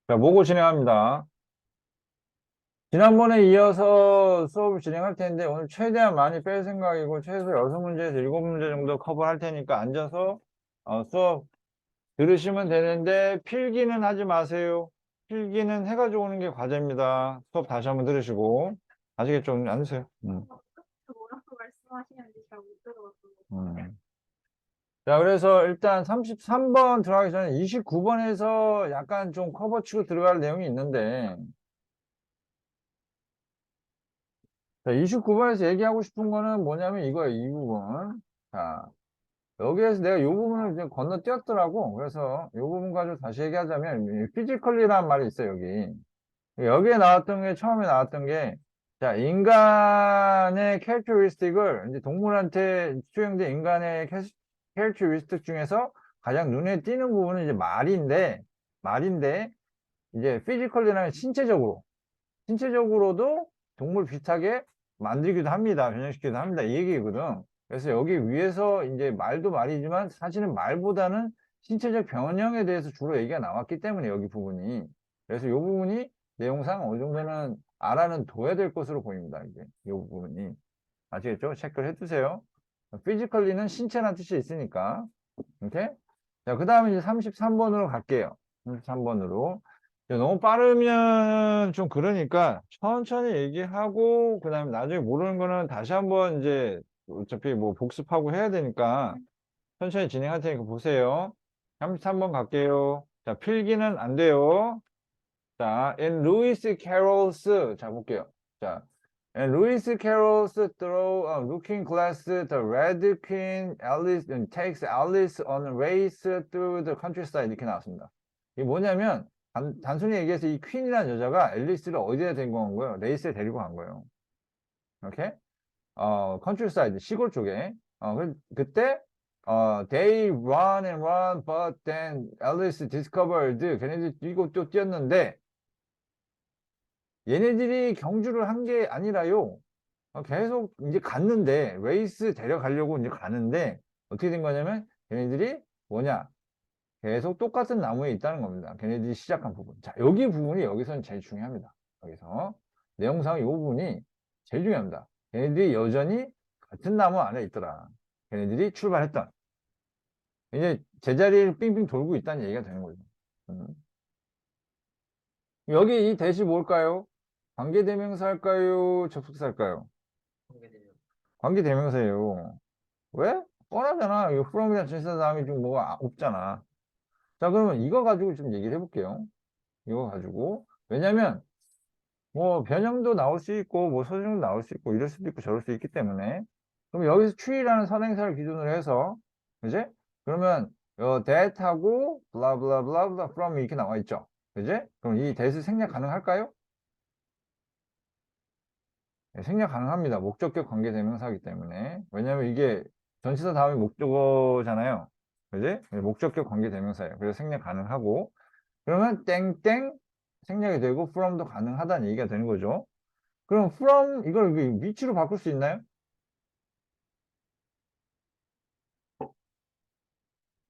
자, 모고 진행합니다. 지난번에 이어서 수업을 진행할 텐데 오늘 최대한 많이 뺄 생각이고 최소 6문제에서 7문제 정도 커버할 테니까 앉아서 수업 들으시면 되는데 필기는 하지 마세요. 필기는 해가지고 오는 게 과제입니다. 수업 다시 한번 들으시고 아시겠죠? 앉으세요. 뭐라고 말씀하시는지 잘 못 들어봤어요. 자, 그래서 일단 33번 들어가기 전에 29번에서 약간 좀 커버 치고 들어갈 내용이 있는데 자, 29번에서 얘기하고 싶은 거는 뭐냐면 이거예요, 이 부분. 자, 여기에서 내가 이 부분을 이제 건너뛰었더라고. 그래서 이 부분 가지고 다시 얘기하자면, 피지컬리라는 말이 있어요, 여기. 여기에 나왔던 게, 처음에 나왔던 게, 자, 인간의 캐릭터리스틱을, 이제 동물한테 수용된 인간의 캐릭터리스틱 중에서 가장 눈에 띄는 부분은 이제 말인데, 이제 피지컬리라는 신체적으로도 동물 비슷하게 만들기도 합니다. 변형시키기도 합니다. 이 얘기거든. 그래서 여기 위에서 이제 말도 말이지만 사실은 말보다는 신체적 변형에 대해서 주로 얘기가 나왔기 때문에 여기 부분이. 그래서 이 부분이 내용상 어느 정도는 알아는 둬야 될 것으로 보입니다. 이게 이 부분이. 아시겠죠? 체크를 해두세요. 피지컬리는 신체라는 뜻이 있으니까. 오케이? 자, 그 다음에 이제 33번으로 갈게요. 33번으로. 너무 빠르면 좀 그러니까 천천히 얘기하고, 그 다음에 나중에 모르는 거는 다시 한번 이제 어차피 뭐 복습하고 해야 되니까 천천히 진행할 테니까 보세요. 33번 갈게요. 자, 필기는 안 돼요. 자, in Lewis Carroll's, 자, 볼게요. 자, and Lewis Carroll's through looking glass, the Red Queen Alice takes Alice on a race through the countryside 이렇게 나왔습니다. 이게 뭐냐면 단순히 얘기해서 이 퀸이라는 여자가 앨리스를 어디에 데리고 간 거예요? 레이스에 데리고 간 거예요. 이렇게 countryside 시골 쪽에 그때 they run and run, but then Alice discovered 걔네들이 뛰고 또 뛰었는데 얘네들이 경주를 한 게 아니라요. 계속 이제 갔는데, 레이스 데려가려고 이제 가는데, 어떻게 된 거냐면, 걔네들이 뭐냐? 계속 똑같은 나무에 있다는 겁니다. 걔네들이 시작한 부분. 자, 여기 부분이 여기서는 제일 중요합니다. 여기서. 내용상 이 부분이 제일 중요합니다. 걔네들이 여전히 같은 나무 안에 있더라. 걔네들이 출발했던. 이제 제자리를 빙빙 돌고 있다는 얘기가 되는 거죠. 음. 여기 이 대시 뭘까요? 관계대명사일까요? 접속사일까요? 관계대명사예요. 왜? 뻔하잖아. 이거 from이나 전치사 다음에 좀 뭐가 없잖아. 자, 그러면 이거 가지고 좀 얘기를 해볼게요. 이거 가지고. 왜냐면, 뭐, 변형도 나올 수 있고, 뭐, 소중도 나올 수 있고, 이럴 수도 있고, 저럴 수 있기 때문에. 그럼 여기서 추이라는 선행사를 기준으로 해서, 그지? 그러면, that하고, blah, blah, blah, blah, from 이렇게 나와 있죠. 그지? 그럼 이 that을 생략 가능할까요? 네, 생략 가능합니다. 목적격 관계대명사이기 때문에. 왜냐면 이게 전치사 다음에 목적어잖아요. 그지? 목적격 관계대명사예요. 그래서 생략 가능하고. 그러면 땡땡 생략이 되고 from도 가능하다는 얘기가 되는 거죠. 그럼 from 이걸 위치로 바꿀 수 있나요?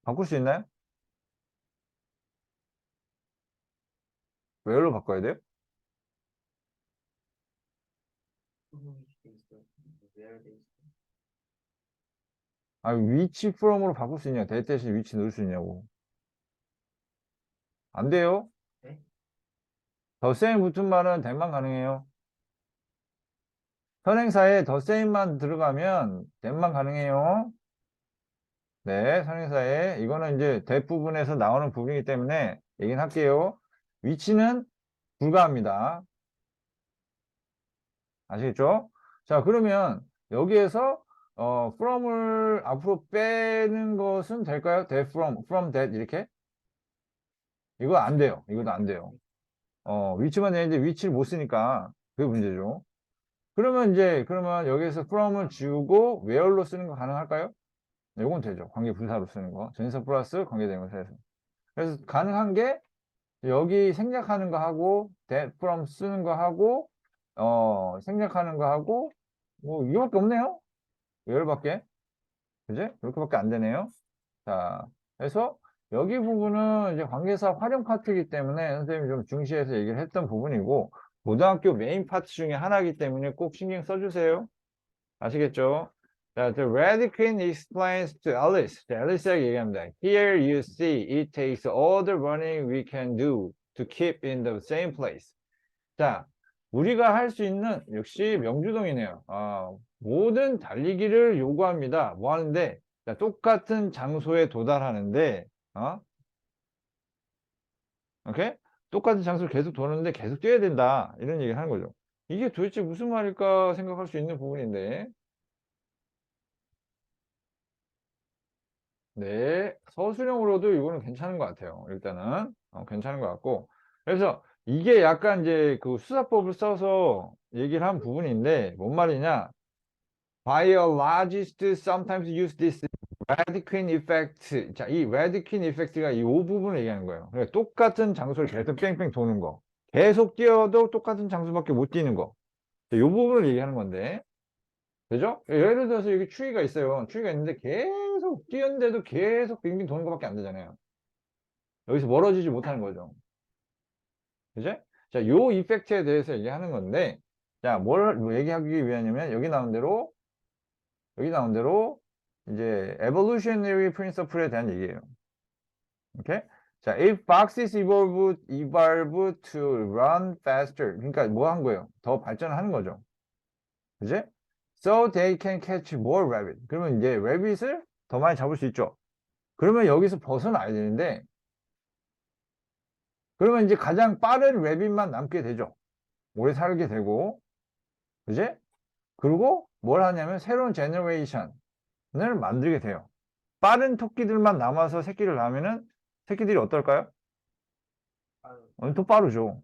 바꿀 수 있나요? where로 바꿔야 돼요? 아, 위치 from으로 바꿀 수 있냐? 대 대신 위치 넣을 수 있냐고. 안 돼요. 더 same 붙은 말은 대만 가능해요. 선행사에 더 same만 들어가면 대만 가능해요. 네, 선행사에 이거는 이제 대부분에서 나오는 부분이기 때문에 얘기는 할게요. 위치는 불가합니다. 아시겠죠? 자, 그러면 여기에서 from을 앞으로 빼는 것은 될까요? from that 이렇게? 이거 안 돼요. 이것도 안 돼요. 위치만 되는데 위치를 못 쓰니까 그게 문제죠. 그러면 여기에서 from을 지우고 where로 쓰는 거 가능할까요? 네, 이건 되죠. 관계 분사로 쓰는 거. 전치사 플러스 관계대명사에서. 그래서 가능한 게 여기 생략하는 거 하고 that from 쓰는 거 하고 생략하는 거 하고 뭐 이거밖에 없네요. 열밖에 그지? 이렇게밖에 안 되네요. 자, 그래서 여기 부분은 이제 관계사 활용 파트이기 때문에 선생님이 좀 중시해서 얘기를 했던 부분이고, 고등학교 메인 파트 중에 하나이기 때문에 꼭 신경 써주세요. 아시겠죠? 자, the Red Queen explains to Alice. 자, 앨리스에게 얘기합니다. Here you see, it takes all the running we can do to keep in the same place. 자, 우리가 할 수 있는, 역시 명주동이네요. 모든 달리기를 요구합니다. 뭐 하는데? 자, 똑같은 장소에 도달하는데, 오케이? 똑같은 장소를 계속 도는데 계속 뛰어야 된다. 이런 얘기를 하는 거죠. 이게 도대체 무슨 말일까 생각할 수 있는 부분인데, 네, 서술형으로도 이거는 괜찮은 것 같아요. 일단은 괜찮은 것 같고, 그래서 이게 약간 이제 그 수사법을 써서 얘기를 한 부분인데 뭔 말이냐? Biologists sometimes use this red queen effect. 자, 이 red queen effect가 이 부분을 얘기하는 거예요. 그러니까 똑같은 장소를 계속 뺑뺑 도는 거, 계속 뛰어도 똑같은 장소밖에 못 뛰는 거, 이 부분을 얘기하는 건데. 그죠? 예를 들어서 여기 추위가 있어요. 추위가 있는데 계속 뛰었는데도 계속 빙빙 도는 것밖에 안 되잖아요. 여기서 멀어지지 못하는 거죠. 그죠? 자, 요 이펙트에 대해서 얘기하는 건데, 자, 뭘 얘기하기 위하냐면, 여기 나온 대로, 이제, evolutionary principle에 대한 얘기예요. 오케이? 자, if foxes evolve to run faster. 그러니까 뭐 한 거예요? 더 발전하는 거죠. 그지? So they can catch more rabbit. 그러면 이제 rabbit을 더 많이 잡을 수 있죠. 그러면 여기서 벗어나야 되는데, 그러면 이제 가장 빠른 rabbit만 남게 되죠. 오래 살게 되고, 그지? 그리고 뭘 하냐면 새로운 제너레이션을 만들게 돼요. 빠른 토끼들만 남아서 새끼를 낳으면은 새끼들이 어떨까요? 더 빠르죠.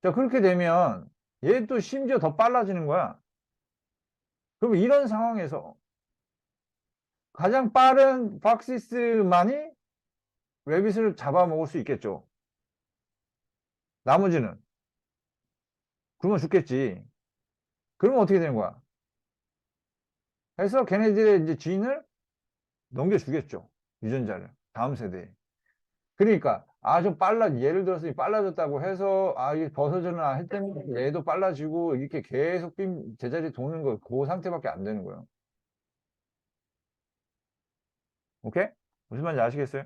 자, 그렇게 되면 얘도 심지어 더 빨라지는 거야. 그럼 이런 상황에서 가장 빠른 박시스만이 레빗을 잡아먹을 수 있겠죠. 나머지는. 그러면 죽겠지. 그러면 어떻게 되는 거야? 해서 걔네들의 이제 지인을 넘겨주겠죠. 유전자를. 다음 세대에. 그러니까, 좀 예를 들어서 빨라졌다고 해서, 이게 벗어지나 했더니 얘도 빨라지고, 이렇게 계속 제자리 도는 거, 그 상태밖에 안 되는 거예요. 오케이? 무슨 말인지 아시겠어요?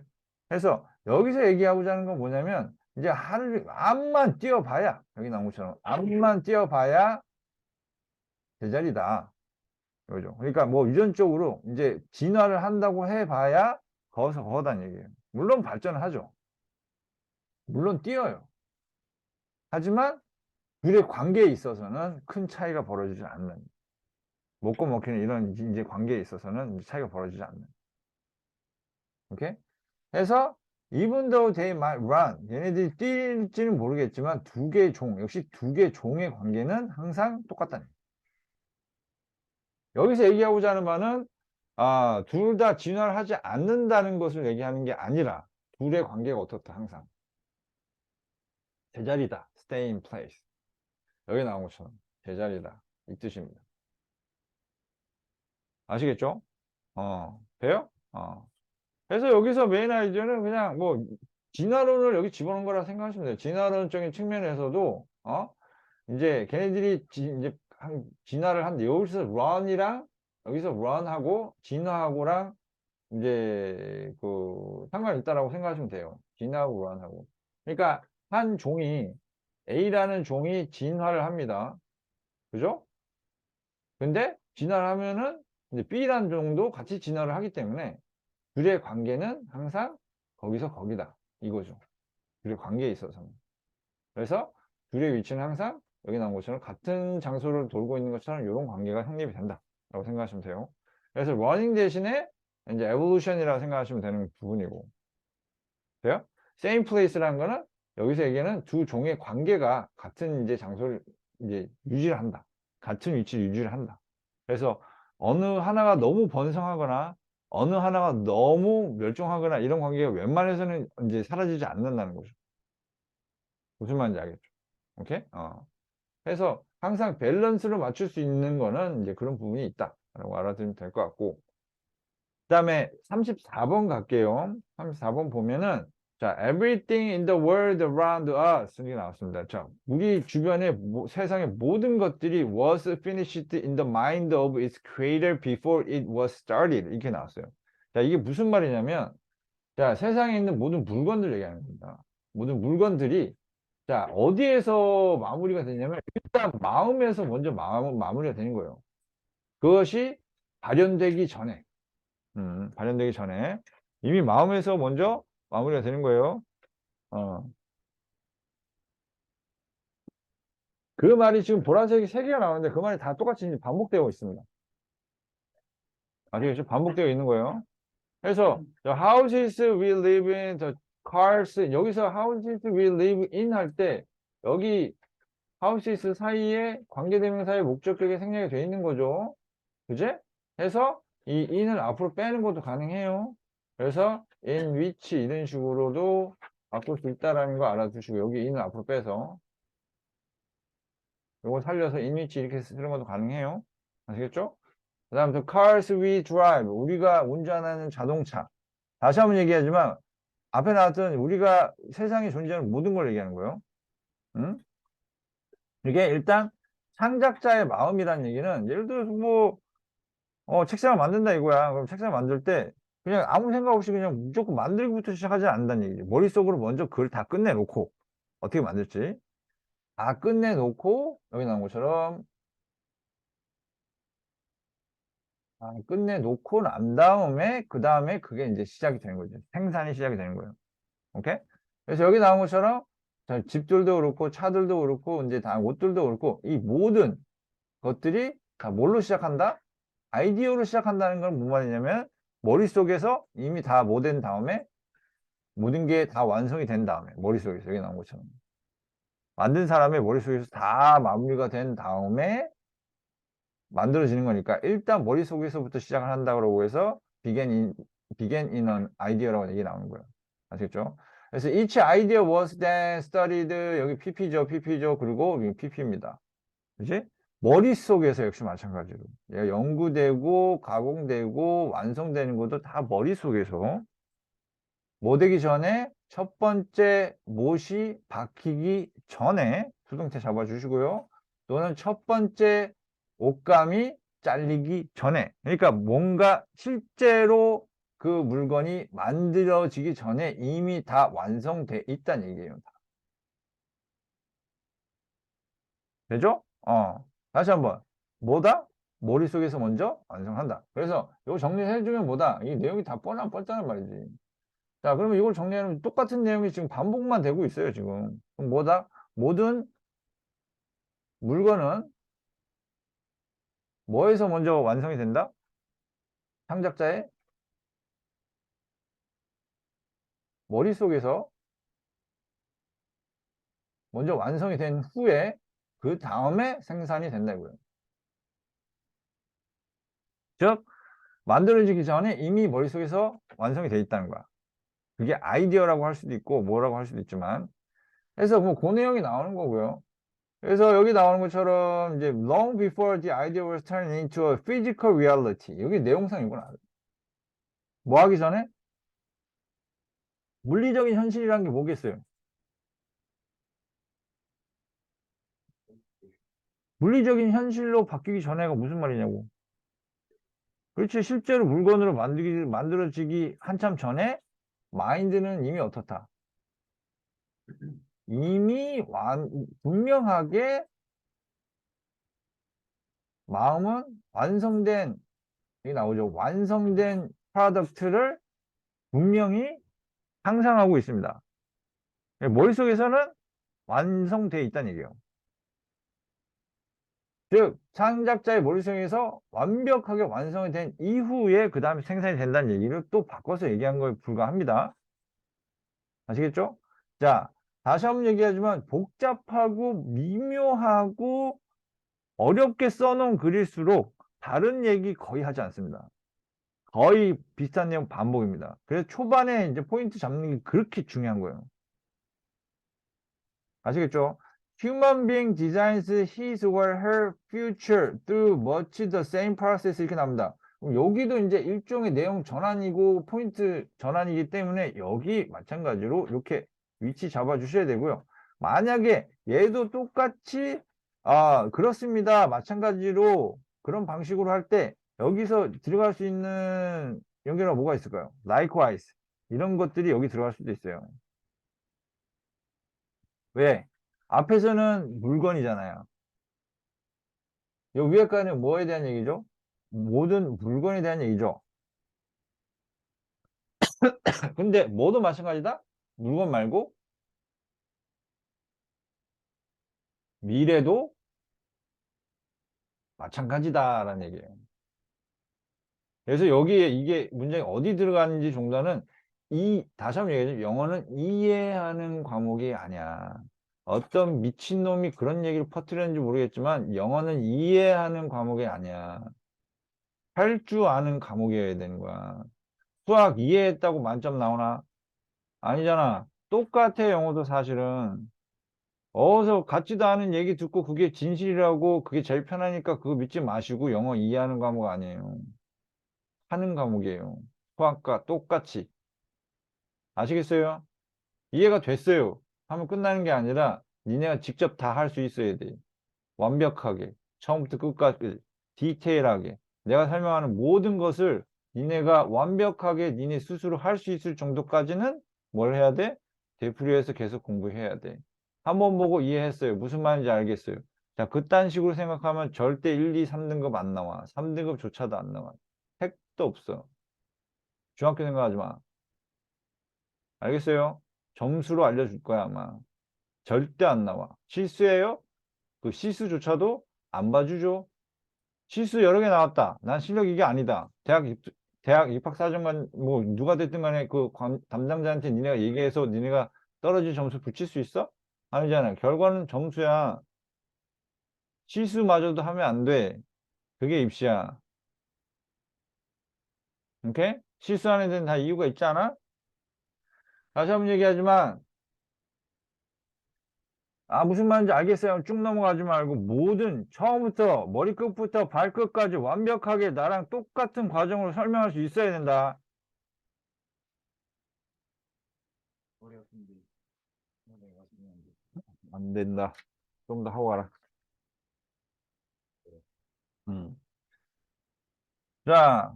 그래서 여기서 얘기하고자 하는 건 뭐냐면, 이제 암만 뛰어봐야, 여기 나온 것처럼, 암만 뛰어봐야 제자리다. 그죠? 그러니까 뭐 유전적으로 이제 진화를 한다고 해봐야 거기서 거다는 얘기예요. 물론 발전을 하죠. 물론 뛰어요. 하지만 둘의 관계에 있어서는 큰 차이가 벌어지지 않는, 먹고 먹히는 이런 이제 관계에 있어서는 차이가 벌어지지 않는. 오케이? 해서 even though they might run, 얘네들이 뛸지는 모르겠지만 두 개의 종, 역시 두 개의 종의 관계는 항상 똑같다는. 여기서 얘기하고자 하는 바는 둘 다 진화를 하지 않는다는 것을 얘기하는 게 아니라 둘의 관계가 어떻다 항상 제자리다. stay in place. 여기 나온 것처럼 제자리다 이 뜻입니다. 아시겠죠? 돼요? 그래서 여기서 메인 아이디어는 그냥 뭐 진화론을 여기 집어넣은 거라 생각하시면 돼요. 진화론적인 측면에서도 이제 걔네들이 이제 진화를 한데 여기서 run이랑 여기서 run하고 진화하고랑 이제 그 상관이 있다라고 생각하시면 돼요. 진화하고 run하고. 그러니까 한 종이 A라는 종이 진화를 합니다. 그죠? 근데 진화를 하면은 이제 B라는 종도 같이 진화를 하기 때문에 둘의 관계는 항상 거기서 거기다. 이거죠. 둘의 관계에 있어서는. 그래서 둘의 위치는 항상 여기 나온 것처럼 같은 장소를 돌고 있는 것처럼 이런 관계가 성립이 된다. 라고 생각하시면 돼요. 그래서 러닝 대신에 이제 evolution이라고 생각하시면 되는 부분이고. 돼요? same place라는 거는 여기서 얘기하는 두 종의 관계가 같은 이제 장소를 이제 유지를 한다. 같은 위치를 유지를 한다. 그래서 어느 하나가 너무 번성하거나 어느 하나가 너무 멸종하거나 이런 관계가 웬만해서는 이제 사라지지 않는다는 거죠. 무슨 말인지 알겠죠? 오케이? 그래서 항상 밸런스를 맞출 수 있는 거는 이제 그런 부분이 있다라고 알아두면 될 것 같고, 그다음에 34번 갈게요. 34번 보면은 자, everything in the world around us 이게 나왔습니다. 자, 우리 주변의 세상의 모든 것들이 was finished in the mind of its creator before it was started 이렇게 나왔어요. 자, 이게 무슨 말이냐면 자, 세상에 있는 모든 물건들 얘기하는 겁니다. 모든 물건들이 자, 어디에서 마무리가 되냐면 일단 마음에서 먼저 마무리가 되는 거예요. 그것이 발현되기 전에 발현되기 전에 이미 마음에서 먼저 마무리가 되는 거예요. 어. 그 말이 지금 보라색이 세 개가 나오는데 그 말이 다 똑같이 이제 반복되고 있습니다. 아시겠죠? 반복되어 있는 거예요. 그래서 the houses we live in, the cars 여기서 houses we live in 할 때 여기 houses 사이에 관계대명사의 목적격에 생략이 되어 있는 거죠. 그제? 해서 이 in을 앞으로 빼는 것도 가능해요. 그래서 in which 이런 식으로도 바꿀 수 있다라는 거 알아두시고 여기 in을 앞으로 빼서 요거 살려서 in which 이렇게 쓰는 것도 가능해요. 아시겠죠? 그 다음 the cars we drive 우리가 운전하는 자동차 다시 한번 얘기하지만 앞에 나왔던 우리가 세상에 존재하는 모든 걸 얘기하는 거예요. 응? 이게 일단 창작자의 마음이라는 얘기는 예를 들어서 뭐 책상을 만든다 이거야. 그럼 책상을 만들 때 그냥 아무 생각 없이 그냥 무조건 만들기부터 시작하지 않는다는 얘기죠. 머릿속으로 먼저 그걸 다 끝내놓고 어떻게 만들지 다 끝내놓고 여기 나온 것처럼 끝내놓고 난 다음에 그 다음에 그게 이제 시작이 되는 거죠. 생산이 시작이 되는 거예요. 오케이? 그래서 여기 나온 것처럼 자, 집들도 그렇고 차들도 그렇고 이제 다 옷들도 그렇고 이 모든 것들이 다 뭘로 시작한다? 아이디어로 시작한다는 건 무슨 말이냐면 머릿속에서 이미 다 뭐 된 다음에 모든 게 다 완성이 된 다음에 머릿속에서 여기 나온 것처럼 만든 사람의 머릿속에서 다 마무리가 된 다음에 만들어지는 거니까 일단 머릿속에서부터 시작을 한다 그러고 해서 begin in an idea라고 얘기 나오는 거예요. 아시겠죠? 그래서 each idea was then studied 여기 PP죠. 그리고 여기 PP입니다. 그지? 머릿속에서 역시 마찬가지로 얘가 연구되고 가공되고 완성되는 것도 다 머릿속에서 뭐 되기 전에 첫 번째 못이 박히기 전에 수동태 잡아주시고요. 또는 첫 번째 옷감이 잘리기 전에 그러니까 뭔가 실제로 그 물건이 만들어지기 전에 이미 다 완성돼 있다는 얘기예요. 되죠? 다시 한번 뭐다? 머릿속에서 먼저 완성한다. 그래서 이거 정리해주면 뭐다? 이 내용이 다 뻔뻔하단 말이지. 자, 그러면 이걸 정리하면 똑같은 내용이 지금 반복만 되고 있어요, 지금. 그럼 뭐다? 모든 물건은 뭐에서 먼저 완성이 된다? 창작자의 머릿속에서 먼저 완성이 된 후에 그 다음에 생산이 된다고요. 즉, 만들어지기 전에 이미 머릿속에서 완성이 돼 있다는 거야. 그게 아이디어라고 할 수도 있고 뭐라고 할 수도 있지만 그래서 뭐 그 내용이 나오는 거고요. 그래서 여기 나오는 것처럼 이제 long before the idea was turned into a physical reality. 여기 내용상 이건 알아요. 뭐 하기 전에? 물리적인 현실이란 게 뭐겠어요? 물리적인 현실로 바뀌기 전에가 무슨 말이냐고. 그렇지. 실제로 물건으로 만들어지기 한참 전에 마인드는 이미 어떻다? 이미 분명하게 마음은 완성된, 여기 나오죠. 완성된 프로덕트를 분명히 상상하고 있습니다. 머릿속에서는 완성되어 있다는 얘기예요. 즉, 창작자의 머릿속에서 완벽하게 완성이 된 이후에 그 다음에 생산이 된다는 얘기를 또 바꿔서 얘기한 거에 불과합니다. 아시겠죠? 자, 다시 한번 얘기하지만 복잡하고 미묘하고 어렵게 써놓은 글일수록 다른 얘기 거의 하지 않습니다. 거의 비슷한 내용 반복입니다. 그래서 초반에 이제 포인트 잡는 게 그렇게 중요한 거예요. 아시겠죠? Human being designs his or her future through much the same process 이렇게 나옵니다. 그럼 여기도 이제 일종의 내용 전환이고 포인트 전환이기 때문에 여기 마찬가지로 이렇게 위치 잡아 주셔야 되고요. 만약에 얘도 똑같이 그렇습니다. 마찬가지로 그런 방식으로 할 때 여기서 들어갈 수 있는 연결어가 뭐가 있을까요? likewise 이런 것들이 여기 들어갈 수도 있어요. 왜? 앞에서는 물건이잖아요. 요 위에 거는 뭐에 대한 얘기죠? 모든 물건에 대한 얘기죠. 근데 뭐도 마찬가지다? 물건 말고 미래도 마찬가지다라는 얘기예요. 그래서 여기에 이게 문장이 어디 들어가는지 정도는 다시 한번 얘기하죠. 영어는 이해하는 과목이 아니야. 어떤 미친놈이 그런 얘기를 퍼뜨렸는지 모르겠지만 영어는 이해하는 과목이 아니야. 할 줄 아는 과목이어야 되는 거야. 수학 이해했다고 만점 나오나? 아니잖아. 똑같아, 영어도 사실은. 어디서 같지도 않은 얘기 듣고 그게 진실이라고 그게 제일 편하니까 그거 믿지 마시고 영어 이해하는 과목 아니에요. 하는 과목이에요. 수학과 똑같이. 아시겠어요? 이해가 됐어요. 하면 끝나는 게 아니라 니네가 직접 다 할 수 있어야 돼. 완벽하게. 처음부터 끝까지 디테일하게. 내가 설명하는 모든 것을 니네가 완벽하게 니네 스스로 할 수 있을 정도까지는 뭘 해야 돼? 되풀이해서 계속 공부해야 돼. 한 번 보고 이해했어요. 무슨 말인지 알겠어요. 자, 그딴 식으로 생각하면 절대 1, 2, 3등급 안 나와. 3등급조차도 안 나와. 택도 없어. 중학교 생각하지 마. 알겠어요? 점수로 알려줄 거야, 아마. 절대 안 나와. 실수예요? 그 실수조차도 안 봐주죠. 실수 여러 개 나왔다. 난 실력 이게 아니다. 대학 입학사정관, 뭐, 누가 됐든 간에 그 담당자한테 니네가 얘기해서 니네가 떨어질 점수 붙일 수 있어? 아니잖아. 결과는 점수야. 실수마저도 하면 안 돼. 그게 입시야. 오케이? 실수하는 데는 다 이유가 있지 않아? 다시 한번 얘기하지만, 무슨 말인지 알겠어요. 쭉 넘어가지 말고 모든 처음부터 머리끝부터 발끝까지 완벽하게 나랑 똑같은 과정으로 설명할 수 있어야 된다. 안 된다. 좀 더 하고 가라. 음. 자,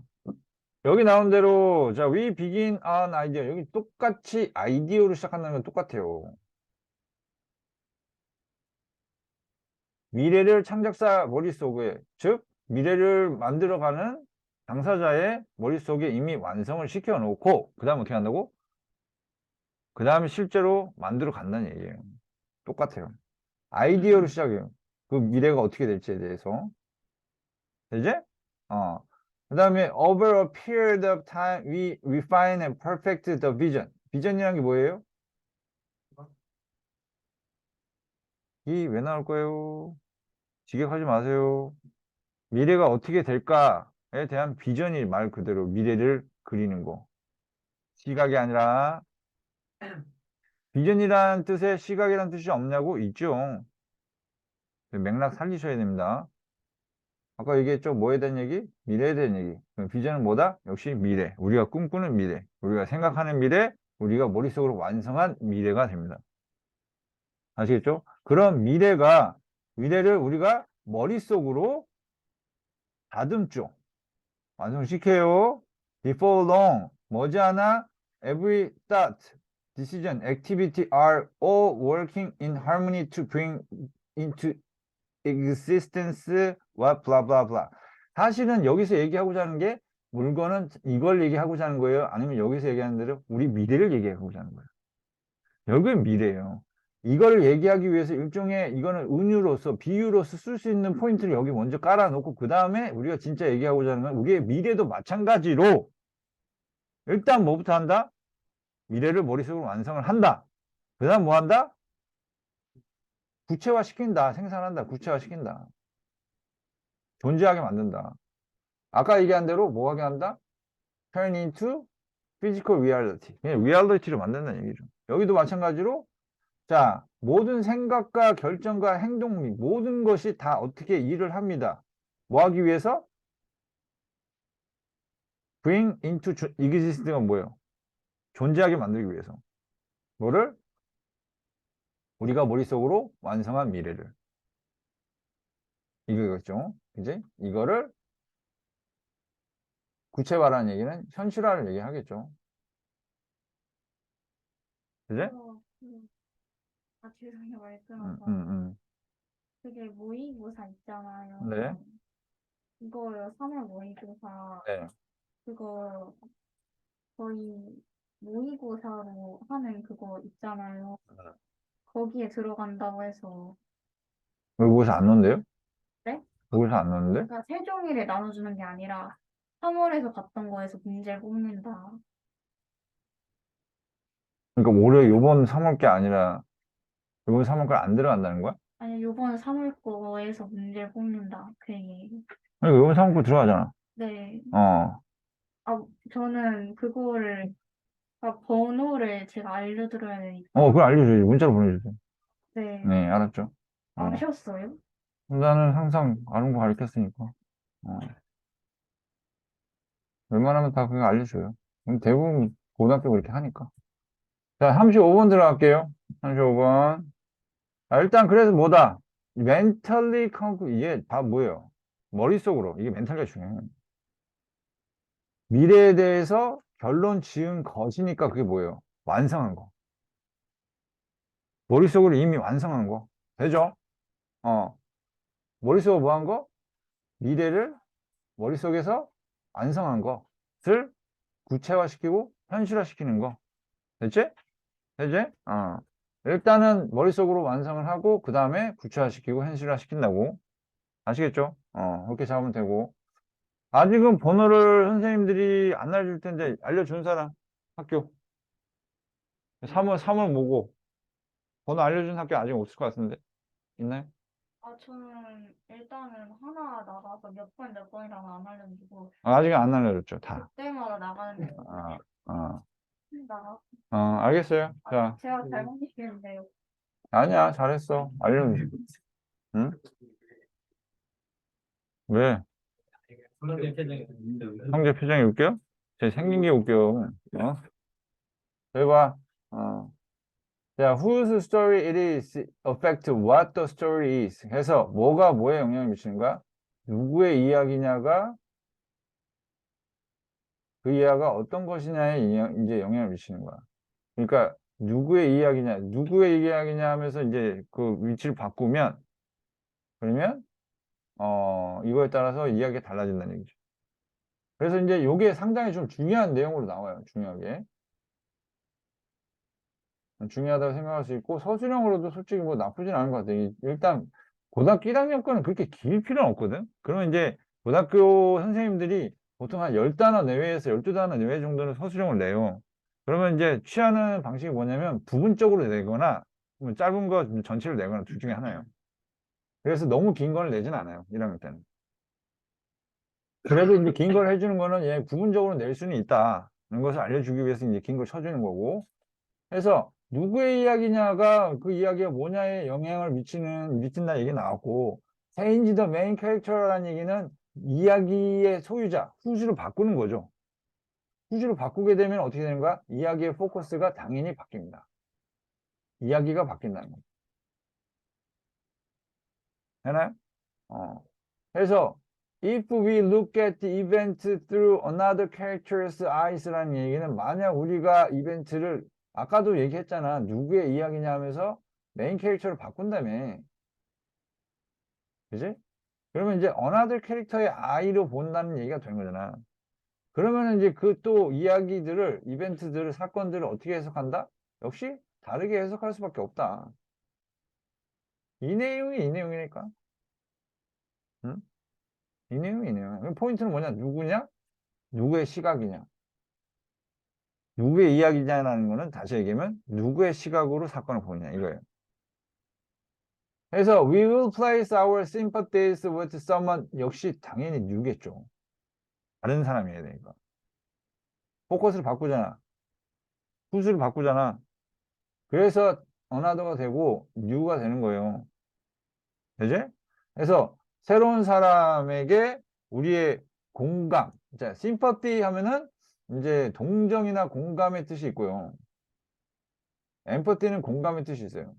여기 나온 대로 자, we begin an idea. 여기 똑같이 아이디어로 시작한다는 건 똑같아요. 미래를 창작자 머릿속에, 즉 미래를 만들어가는 당사자의 머릿속에 이미 완성을 시켜놓고 그 다음 어떻게 한다고? 그 다음에 실제로 만들어 간다는 얘기예요. 똑같아요. 아이디어로 시작해요. 그 미래가 어떻게 될지에 대해서. 되지? 어. 그 다음에 over a period of time we refine and perfect the vision. 비전이란 게 뭐예요? 이 왜 나올 거예요? 지격하지 마세요. 미래가 어떻게 될까에 대한 비전이 말 그대로 미래를 그리는 거. 시각이 아니라 비전이라는 뜻에 시각이라는 뜻이 없냐고? 있죠. 맥락 살리셔야 됩니다. 아까 얘기했죠? 뭐에 대한 얘기? 미래에 대한 얘기. 그럼 비전은 뭐다? 역시 미래. 우리가 꿈꾸는 미래. 우리가 생각하는 미래. 우리가 머릿속으로 완성한 미래가 됩니다. 아시겠죠? 그런 미래를 우리가 머릿속으로 다듬죠. 완성시켜요. Before long, 머지않아 every thought, decision, activity are all working in harmony to bring into existence what blah blah blah. 사실은 여기서 얘기하고자 하는 게 물건은 이걸 얘기하고자 하는 거예요? 아니면 여기서 얘기하는 대로 우리 미래를 얘기하고자 하는 거예요? 여기는 미래예요. 이걸 얘기하기 위해서 일종의 이거는 은유로서 비유로서 쓸 수 있는 포인트를 여기 먼저 깔아놓고 그 다음에 우리가 진짜 얘기하고자 하는 건 우리의 미래도 마찬가지로 일단 뭐부터 한다? 미래를 머릿속으로 완성을 한다. 그 다음 뭐 한다? 구체화 시킨다. 생산한다. 구체화 시킨다. 존재하게 만든다. 아까 얘기한 대로 뭐 하게 한다? turn into physical reality. 그냥 리얼리티를 만든다는 얘기죠. 여기도 마찬가지로 자, 모든 생각과 결정과 행동 및 모든 것이 다 어떻게 일을 합니다. 뭐 하기 위해서? bring into existing은 뭐예요? 존재하게 만들기 위해서. 뭐를? 우리가 머릿속으로 완성한 미래를. 이거겠죠? 그지? 이거를 구체화라는 얘기는 현실화를 얘기하겠죠. 그지? 아, 죄송해요. 음, 말씀하셔서. 음, 그게 모의고사 있잖아요. 네. 이거요, 3월 모의고사. 네. 그거 거의 모의고사로 하는 그거 있잖아요. 거기에 들어간다고 해서. 모의고사 안 넣는데요? 네? 모의고사 안 넣는데? 그러니까 세종일에 나눠주는 게 아니라 3월에서 봤던 거에서 문제를 뽑는다. 그러니까 올해 요번 3월 게 아니라 요번 3월 거 안 들어간다는 거야? 아니, 요번 3월 거에서 문제를 뽑는다. 그 얘기예요. 아니, 요번 3월 거 들어가잖아. 네. 어. 아, 저는 그거를, 번호를 제가 알려드려야 되니까. 그걸 알려줘야지. 문자로 보내주세요. 네. 네, 알았죠. 아셨어요? 나는 항상 아는 거 가르쳤으니까. 어. 웬만하면 다 그거 알려줘요. 대부분 고등학교 그렇게 하니까. 자, 35번 들어갈게요. 35번. 일단 그래서 뭐다? 멘탈리 컨크 이게 다 뭐예요? 머릿속으로 이게 멘탈리가 중요해요. 미래에 대해서 결론 지은 것이니까 그게 뭐예요? 완성한 거. 머릿속으로 이미 완성한 거. 되죠? 머릿속으로 뭐 한 거? 미래를 머릿속에서 완성한 것을 구체화시키고 현실화시키는 거. 됐지? 됐지? 일단은 머릿속으로 완성을 하고 그 다음에 구체화시키고 현실화시킨다고. 아시겠죠? 그렇게 잡으면 되고. 아직은 번호를 선생님들이 안 알려줄 텐데 알려준 사람 학교 3월 뭐고 번호 알려준 학교 아직 없을 것 같은데 있나요? 저는 일단은 하나 나가서 몇 번이라고 안 알려주고, 아직 안 알려줬죠 다. 그때마다 나가는데, 아, 아, 나가. 알겠어요. 자, 제가 잘못 얘기했는데요. 아니야, 잘했어. 알려주지. 응? 왜? 형제 표정이 웃겨? 제 생긴 게 웃겨. 여기 봐. 자, whose story it is affect what the story is. 해서 뭐가 뭐에 영향을 미치는가? 누구의 이야기냐가 그 이야기가 어떤 것이냐에 이제 영향을 미치는 거야. 그러니까 누구의 이야기냐, 누구의 이야기냐 하면서 이제 그 위치를 바꾸면 그러면 이거에 따라서 이야기가 달라진다는 얘기죠. 그래서 이제 이게 상당히 좀 중요한 내용으로 나와요. 중요하게. 중요하다고 생각할 수 있고 서술형으로도 솔직히 뭐 나쁘진 않은 것 같아요. 일단 고등학교 1학년 거는 그렇게 길 필요는 없거든. 그러면 이제 고등학교 선생님들이 보통 한 10단어 내외에서 12단어 내외 정도는 서술형을 내요. 그러면 이제 취하는 방식이 뭐냐면 부분적으로 내거나 뭐 짧은 거 전체를 내거나 둘 중에 하나예요. 그래서 너무 긴 걸 내진 않아요. 1학년 때는. 그래도 이제 긴 걸 해주는 거는 얘 부분적으로 낼 수는 있다. 는 것을 알려주기 위해서 이제 긴 걸 쳐주는 거고. 그래서 누구의 이야기냐가 그 이야기가 뭐냐에 영향을 미친다 얘기 나왔고, change the main character라는 얘기는 이야기의 소유자, 후주를 바꾸는 거죠. 후주를 바꾸게 되면 어떻게 되는 거야? 이야기의 포커스가 당연히 바뀝니다. 이야기가 바뀐다는 거죠. 되나요? 그래서 if we look at the event through another character's eyes라는 얘기는 만약 우리가 이벤트를 아까도 얘기했잖아. 누구의 이야기냐 하면서 메인 캐릭터를 바꾼다며. 그지? 그러면 이제 another 캐릭터의 아이로 본다는 얘기가 되는 거잖아. 그러면 이제 그 또 이야기들을, 이벤트들을, 사건들을 어떻게 해석한다? 역시 다르게 해석할 수밖에 없다. 이 내용이 이 내용이니까. 응? 이 내용이 이 내용이야. 그럼 포인트는 뭐냐? 누구냐? 누구의 시각이냐? 누구의 이야기냐라는 거는 다시 얘기하면 누구의 시각으로 사건을 보느냐 이거예요. 그래서 we will place our sympathies with someone 역시 당연히 누겠죠. 다른 사람이어야 되니까. 포커스를 바꾸잖아. 후수를 바꾸잖아. 그래서 어나더가 되고 뉴가 되는 거예요. 되지? 그래서 새로운 사람에게 우리의 공감, 자, sympathy 하면은 이제 동정이나 공감의 뜻이 있고요. empathy는 공감의 뜻이 있어요.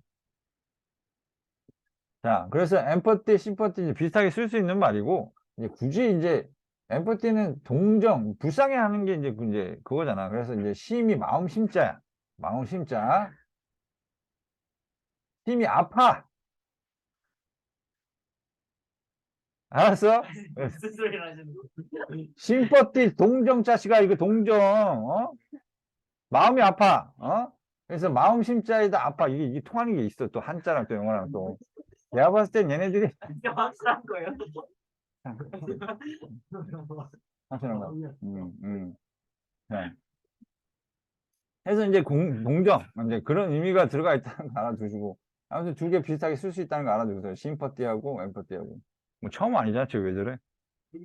자, 그래서 empathy, sympathy 이제 비슷하게 쓸 수 있는 말이고, 이제 굳이 이제 empathy는 동정, 불쌍해하는 게 이제 그거잖아. 그래서 이제 심이 마음 심자야. 마음 심자. 심이 아파. 알았어? 무슨 소리를 하시는 거예요? 심퍼티 동정 자식아 이거 동정 마음이 아파 그래서 마음 심자에다 아파 이게 통하는 게 있어 또 한자랑 또 영어랑 또 내가 봤을 땐 얘네들이 확실한 거예요? 확실한 거야 네. 그래서 이제 동정 이제 그런 의미가 들어가 있다는 거 알아두시고 아무튼 두 개 비슷하게 쓸 수 있다는 거 알아두세요 심퍼티하고 엠퍼티하고 뭐 처음 아니잖아 쟤왜 저래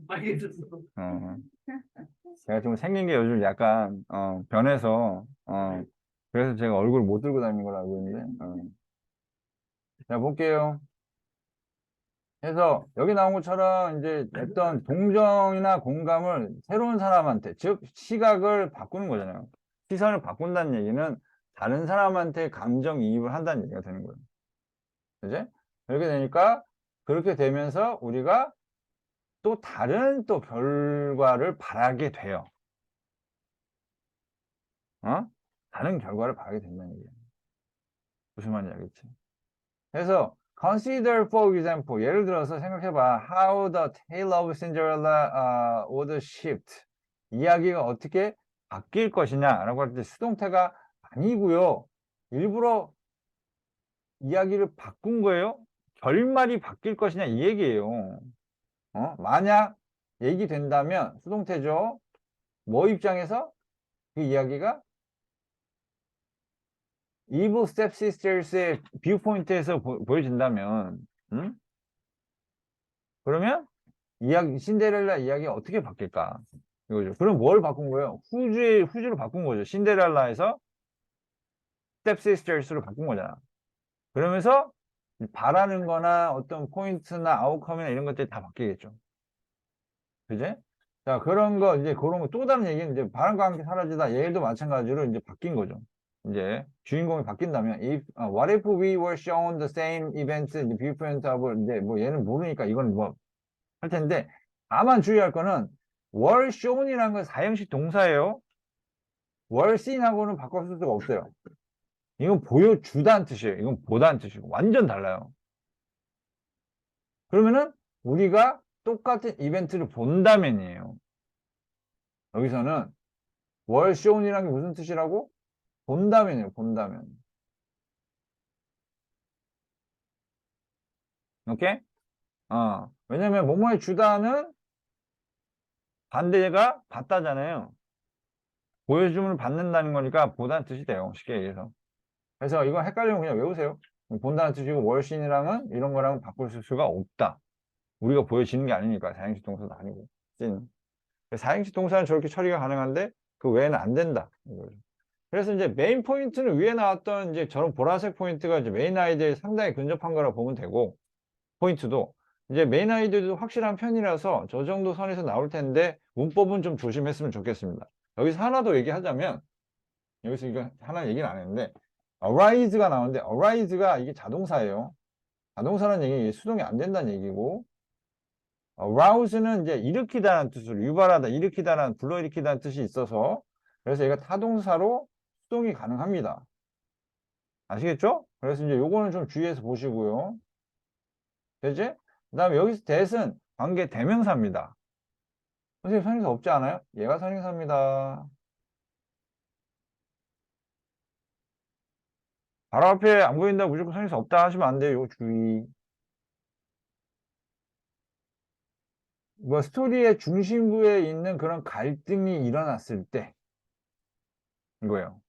빨개졌어. 어. 제가 좀 생긴 게 요즘 약간 변해서 그래서 제가 얼굴 못 들고 다니는 걸 알고 있는데 자 볼게요. 그래서 여기 나온 것처럼 이제 어떤 동정이나 공감을 새로운 사람한테 즉 시각을 바꾸는 거잖아요. 시선을 바꾼다는 얘기는 다른 사람한테 감정이입을 한다는 얘기가 되는 거예요. 그지? 그렇게 되니까 그렇게 되면서 우리가 또 다른 또 결과를 바라게 돼요. 다른 결과를 바라게 된다는 얘기예요. 무슨 말인지 알겠지? 그래서 consider for example 예를 들어서 생각해봐 how the tale of Cinderella would shift 이야기가 어떻게 바뀔 것이냐 라고 할 때 수동태가 아니고요 일부러 이야기를 바꾼 거예요 결말이 바뀔 것이냐 이 얘기예요 만약 얘기된다면 수동태죠 뭐 입장에서 그 이야기가 Evil Stepsisters의 뷰포인트에서 보여진다면 그러면 신데렐라 이야기가 어떻게 바뀔까 이거죠. 그럼 뭘 바꾼 거예요? 후주로 바꾼 거죠. 신데렐라에서 스텝시스터스로 바꾼 거잖아. 그러면서 바라는 거나 어떤 포인트나 아웃컴이나 이런 것들이 다 바뀌겠죠. 그지? 자, 그런 거, 이제 그런 거 또 다른 얘기는 이제 바람과 함께 사라지다. 얘도 마찬가지로 이제 바뀐 거죠. 이제 주인공이 바뀐다면, what if we were shown the same events in the viewpoint of, 이제 뭐 얘는 모르니까 이건 뭐 할 텐데, 다만 주의할 거는 were shown이라는 건 사형식 동사예요. were seen하고는 바꿔 쓸 수가 없어요. 이건 보여주다는 뜻이에요. 이건 보다는 뜻이고. 완전 달라요. 그러면은 우리가 똑같은 이벤트를 본다면이에요. 여기서는 were shown이라는 게 무슨 뜻이라고? 본다면이에요. 본다면. 오케이? 왜냐면 뭐뭐해 주다는 반대가 받다잖아요. 보여줌을 받는다는 거니까 보다는 뜻이 돼요. 쉽게 얘기해서. 그래서 이거 헷갈리면 그냥 외우세요. 본다는 뜻이고 월신이랑은 이런 거랑 바꿀 수가 없다. 우리가 보여지는 게 아니니까 사행식 동사도 아니고 찐. 사행식 동사는 저렇게 처리가 가능한데 그 외에는 안 된다. 이거죠. 그래서 이제 메인 포인트는 위에 나왔던 이제 저런 보라색 포인트가 이제 메인 아이디어에 상당히 근접한 거라 보면 되고 포인트도 이제 메인 아이디어도 확실한 편이라서 저 정도 선에서 나올 텐데 문법은 좀 조심했으면 좋겠습니다. 여기서 하나 더 얘기하자면 여기서 이거 하나 얘기는 안 했는데 arise가 나오는데 arise가 이게 자동사예요. 자동사라는 얘기 수동이 안 된다는 얘기고 arouse는 이제 일으키다라는 뜻으로 유발하다, 일으키다라는 불러일으키다는 뜻이 있어서 그래서 얘가 타동사로 수동이 가능합니다. 아시겠죠? 그래서 이제 요거는 좀 주의해서 보시고요. 되지? 그 다음에 여기서 that은 관계 대명사입니다. 선생님 선행사 없지 않아요? 얘가 선행사입니다. 바로 앞에 안 보인다 무조건 선행사 없다 하시면 안 돼요. 주의. 뭐 스토리의 중심부에 있는 그런 갈등이 일어났을 때 이거예요.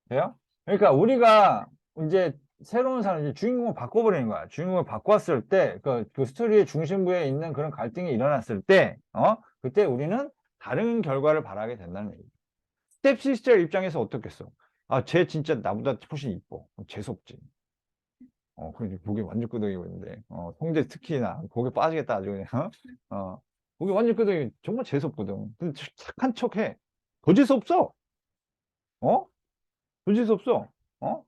돼요? 그러니까 우리가 이제 새로운 사람, 이제 주인공을 바꿔버리는 거야. 주인공을 바꿨을 때, 그 스토리의 중심부에 있는 그런 갈등이 일어났을 때, 그때 우리는 다른 결과를 바라게 된다는 얘기죠. 스텝 시스터 입장에서 어떻겠어? 쟤 진짜 나보다 훨씬 이뻐. 재수없지. 그래, 고개 완전 끄덕이고 있는데, 성재 특히나 고개 빠지겠다, 아주 그냥. 거기 완전 끄덕이 정말 재수없거든. 근데 착한 척 해. 더 재수없어. 어? 더 재수없어.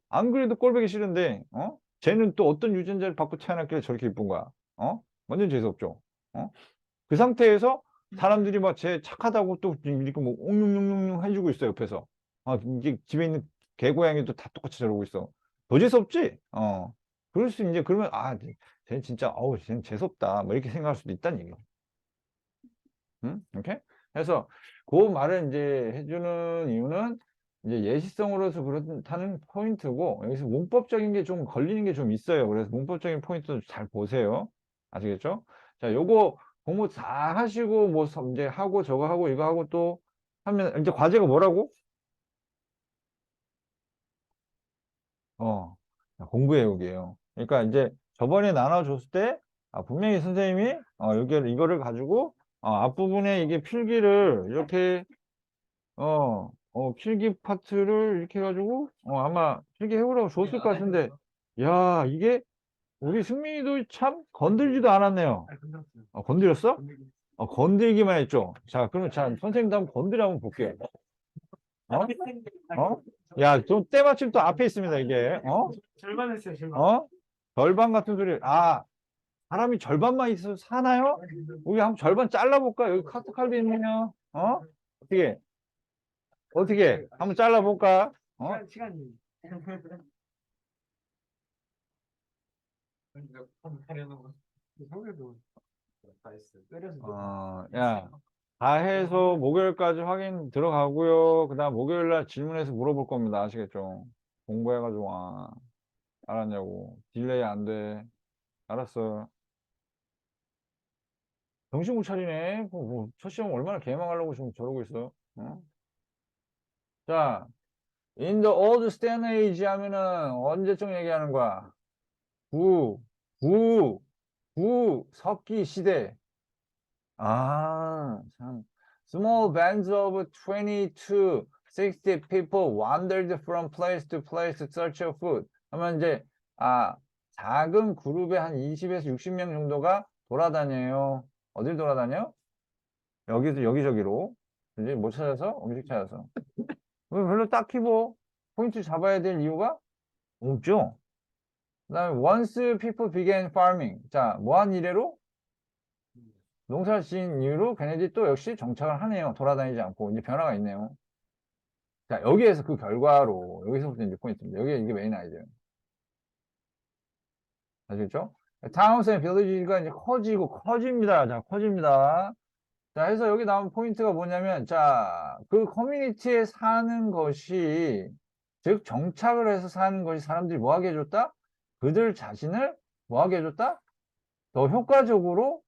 안 그래도 꼴보기 싫은데, 쟤는 또 어떤 유전자를 받고 태어났길래 저렇게 이쁜 거야. 완전 재수없죠. 어? 그 상태에서 사람들이 막 쟤 착하다고 또 이렇게 뭐 옹룡룡룡룡 해주고 있어, 옆에서. 이게 집에 있는 개고양이도 다 똑같이 저러고 있어. 더 재수없지? 그럴 수, 이제, 그러면, 쟤 진짜, 어우, 쟤는 재수없다. 뭐 이렇게 생각할 수도 있다는 얘기야. 응? 이렇게? 그래서 그 말을 이제 해주는 이유는 이제 예시성으로서 그렇다는 포인트고, 여기서 문법적인 게 좀 걸리는 게 좀 있어요. 그래서 문법적인 포인트 잘 보세요. 아시겠죠? 자, 요거 공부 다 하시고, 뭐, 이제 하고, 저거 하고, 이거 하고 또 하면, 이제 과제가 뭐라고? 공부 외우기예요. 그러니까 이제 저번에 나눠줬을 때, 분명히 선생님이, 이거를 가지고, 앞부분에 이게 필기를 이렇게 필기 파트를 이렇게 해가지고, 아마 필기 해오라고 줬을 것 같은데, 야, 이게 우리 승민이도 참 건들지도 않았네요. 아, 끝났어요. 건드렸어? 건들기만 했죠. 자, 그러면 자, 선생님도 한번 건드려 한번 볼게요. 어? 야, 좀 때마침 또 앞에 있습니다, 이게. 절반 했어요, 절반. 절반 같은 소리. 사람이 절반만 있어서 사나요? 우리 한번 절반 잘라볼까? 여기 카트 칼비 있네요. 어떻게? 어떻게? 한번 잘라볼까? 시간이. 성격도 다 했어요. 때려서. 야, 다 해서 목요일까지 확인 들어가고요. 그 다음 목요일날 질문해서 물어볼 겁니다. 아시겠죠? 공부해가지고 와. 알았냐고. 딜레이 안 돼. 알았어. 정신 못 차리네. 첫 시험 얼마나 개망하려고 지금 저러고 있어. 자, in the old stone age 하면은 언제쯤 얘기하는 거야? 구, 구, 석기 시대. 참. Small bands of 20 to 60 people wandered from place to place to search for food. 하면 이제, 작은 그룹의 한 20에서 60명 정도가 돌아다녀요. 어딜 돌아다녀? 여기저기로. 이제 뭐 찾아서? 음식 찾아서. 별로 딱히 뭐, 포인트 잡아야 될 이유가 없죠. 그 다음에, once people began farming. 자, 뭐한 이래로? 농사를 지은 이후로 걔네들이 또 역시 정착을 하네요. 돌아다니지 않고. 이제 변화가 있네요. 자, 여기에서 그 결과로, 여기서부터 이제 포인트입니다. 이게 메인 아이디어예요. 아시겠죠? towns and villages가 이제 커집니다. 자, 커집니다. 자, 해서 여기 나온 포인트가 뭐냐면, 자, 그 커뮤니티에 사는 것이, 즉, 정착을 해서 사는 것이 사람들이 뭐 하게 해줬다? 그들 자신을 뭐 하게 해줬다? 더 효과적으로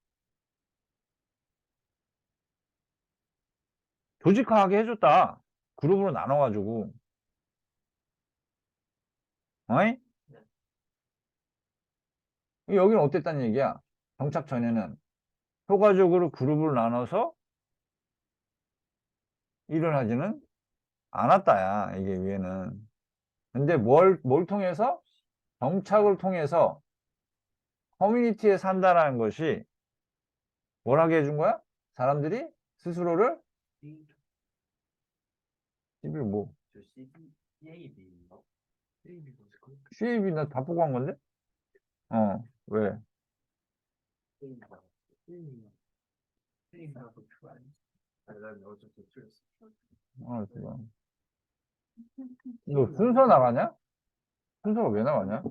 조직화하게 해줬다. 그룹으로 나눠가지고. 어이? 여기는 어땠다는 얘기야? 정착 전에는 효과적으로 그룹을 나눠서 일을 하지는 않았다야. 이게 위에는. 근데 뭘 통해서? 정착을 통해서 커뮤니티에 산다라는 것이 뭘 하게 해준 거야? 사람들이 스스로를 CB 뭐? CAB 나 바쁘고 한 건데? 왜? 지금. 너 순서 나가냐? 순서가 왜 나가냐?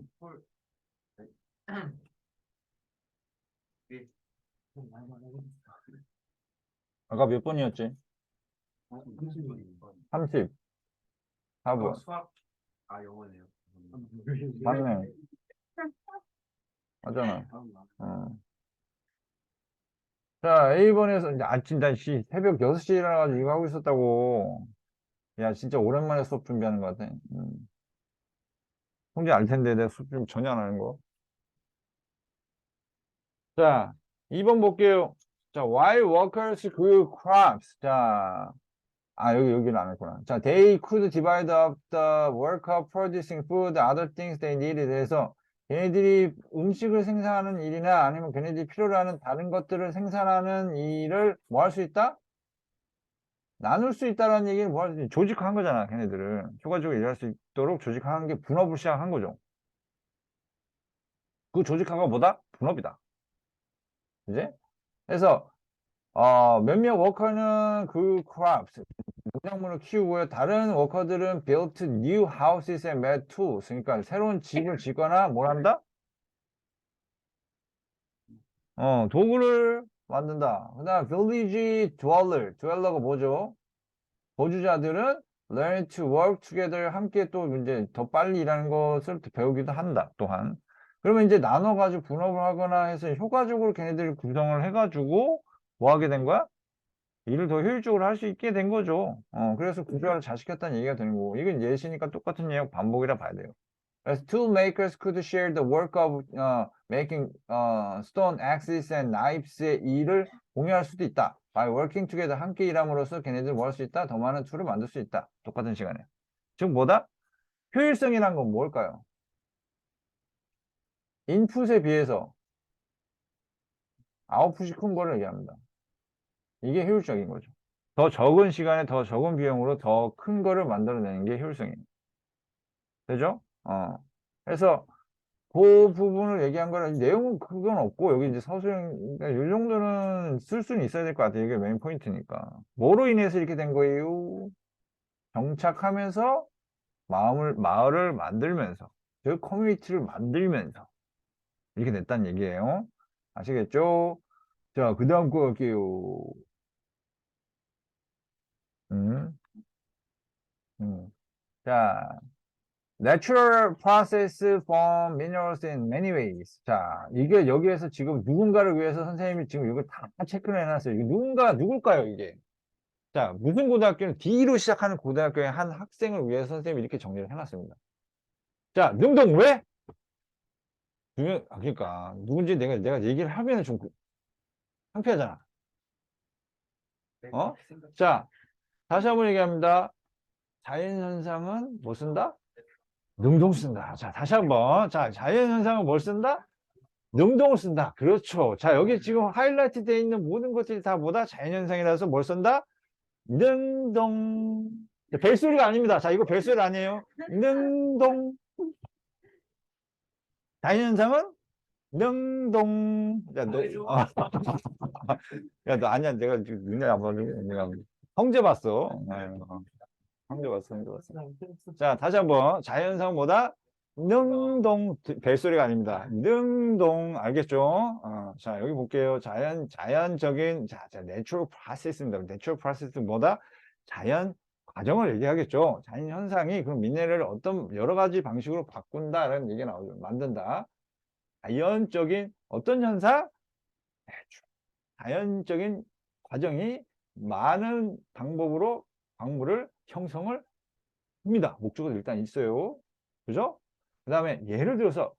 아까 몇 번이었지? 30. 4번. 수학. 영어네요. 맞네. 맞잖아. 자, A번에서 이제 아침, 새벽 6시에 일어나가지고 이거 하고 있었다고. 야, 진짜 오랜만에 수업 준비하는 것 같아. 성질 알 텐데, 내가 수업 준비 전혀 안 하는 거. 자, 2번 볼게요. 자, while workers grew crops. 자, 여기는 안 했구나. 자, they could divide up the work of producing food, other things they needed 해서 걔네들이 음식을 생산하는 일이나 아니면 걔네들이 필요로 하는 다른 것들을 생산하는 일을 뭐 할 수 있다? 나눌 수 있다라는 얘기는 뭐 할 수 있지? 조직화한 거잖아, 걔네들을. 효과적으로 일할 수 있도록 조직화한 게 분업을 시작한 거죠. 그 조직화가 뭐다? 분업이다. 이제? 그래서, 몇몇 워커는 그 crops, 농작물을 키우고요. 다른 워커들은 built new houses and made tools. 그러니까 새로운 집을 짓거나 뭘 한다? 도구를 만든다. 그 다음 village dweller가 뭐죠? 거주자들은 learn to work together. 함께 또 이제 더 빨리 일하는 것을 또 배우기도 한다. 또한. 그러면 이제 나눠가지고 분업을 하거나 해서 효과적으로 걔네들이 구성을 해가지고 뭐 하게 된 거야? 일을 더 효율적으로 할 수 있게 된 거죠. 그래서 구조화를 잘 시켰다는 얘기가 되는 거고, 이건 예시니까 똑같은 얘기 반복이라 봐야 돼요. As tool makers could share the work of making stone axes and knives의 일을 공유할 수도 있다. By working together, 함께 일함으로써 걔네들 뭐 할 수 있다? 더 많은 툴을 만들 수 있다. 똑같은 시간에. 즉 뭐다? 효율성이란 건 뭘까요? 인풋에 비해서 아웃풋이 큰 거를 얘기합니다. 이게 효율적인 거죠. 더 적은 시간에 더 적은 비용으로 더 큰 거를 만들어내는 게 효율성입니다. 되죠? 그래서 그 부분을 얘기한 거라 내용은 그건 없고 여기 이제 서술형 그러니까 이 정도는 쓸 수는 있어야 될 것 같아요. 이게 메인 포인트니까. 뭐로 인해서 이렇게 된 거예요? 정착하면서 마을을 만들면서 즉 커뮤니티를 만들면서 이렇게 됐다는 얘기예요. 아시겠죠? 자, 그 다음 거 할게요. 음, 자, Natural process form minerals in many ways. 자, 이게 여기에서 지금 누군가를 위해서 선생님이 지금 이걸 다 체크를 해놨어요. 이거 누굴까요, 이게? 자, 무슨 고등학교는 D로 시작하는 고등학교의 한 학생을 위해서 선생님이 이렇게 정리를 해놨습니다. 자, 능동 왜? 그러니까, 누군지 내가 얘기를 하면 좀 창피하잖아. 어? 자, 다시 한번 얘기합니다. 자연현상은 뭐 쓴다? 능동 쓴다. 자, 다시 한번. 자, 자연현상은 뭘 쓴다? 능동을 쓴다. 그렇죠. 자, 여기 지금 하이라이트 되어 있는 모든 것들이 다 뭐다? 자연현상이라서 뭘 쓴다? 능동. 벨소리가 아닙니다. 자, 이거 벨소리 아니에요. 능동. 자연현상은 능동. 야, 너, 야, 너 아니야. 내가 지금 눈에 안 봐도 그냥 형제 봤어. 형제 봤어, 형제 봤어. 자, 다시 한번. 자연현상은 뭐다? 능동, 벨소리가 아닙니다. 능동, 알겠죠? 자, 여기 볼게요. 자연적인, 내추럴 프로세스입니다. 내추럴 프로세스 뭐다? 자연 과정을 얘기하겠죠. 자연 현상이 그 미네랄을 어떤 여러 가지 방식으로 바꾼다라는 얘기가 나오죠. 만든다. 자연적인 어떤 현상? 자연적인 과정이 많은 방법으로 광물을 형성을 합니다. 목적은 일단 있어요. 그죠? 그 다음에 예를 들어서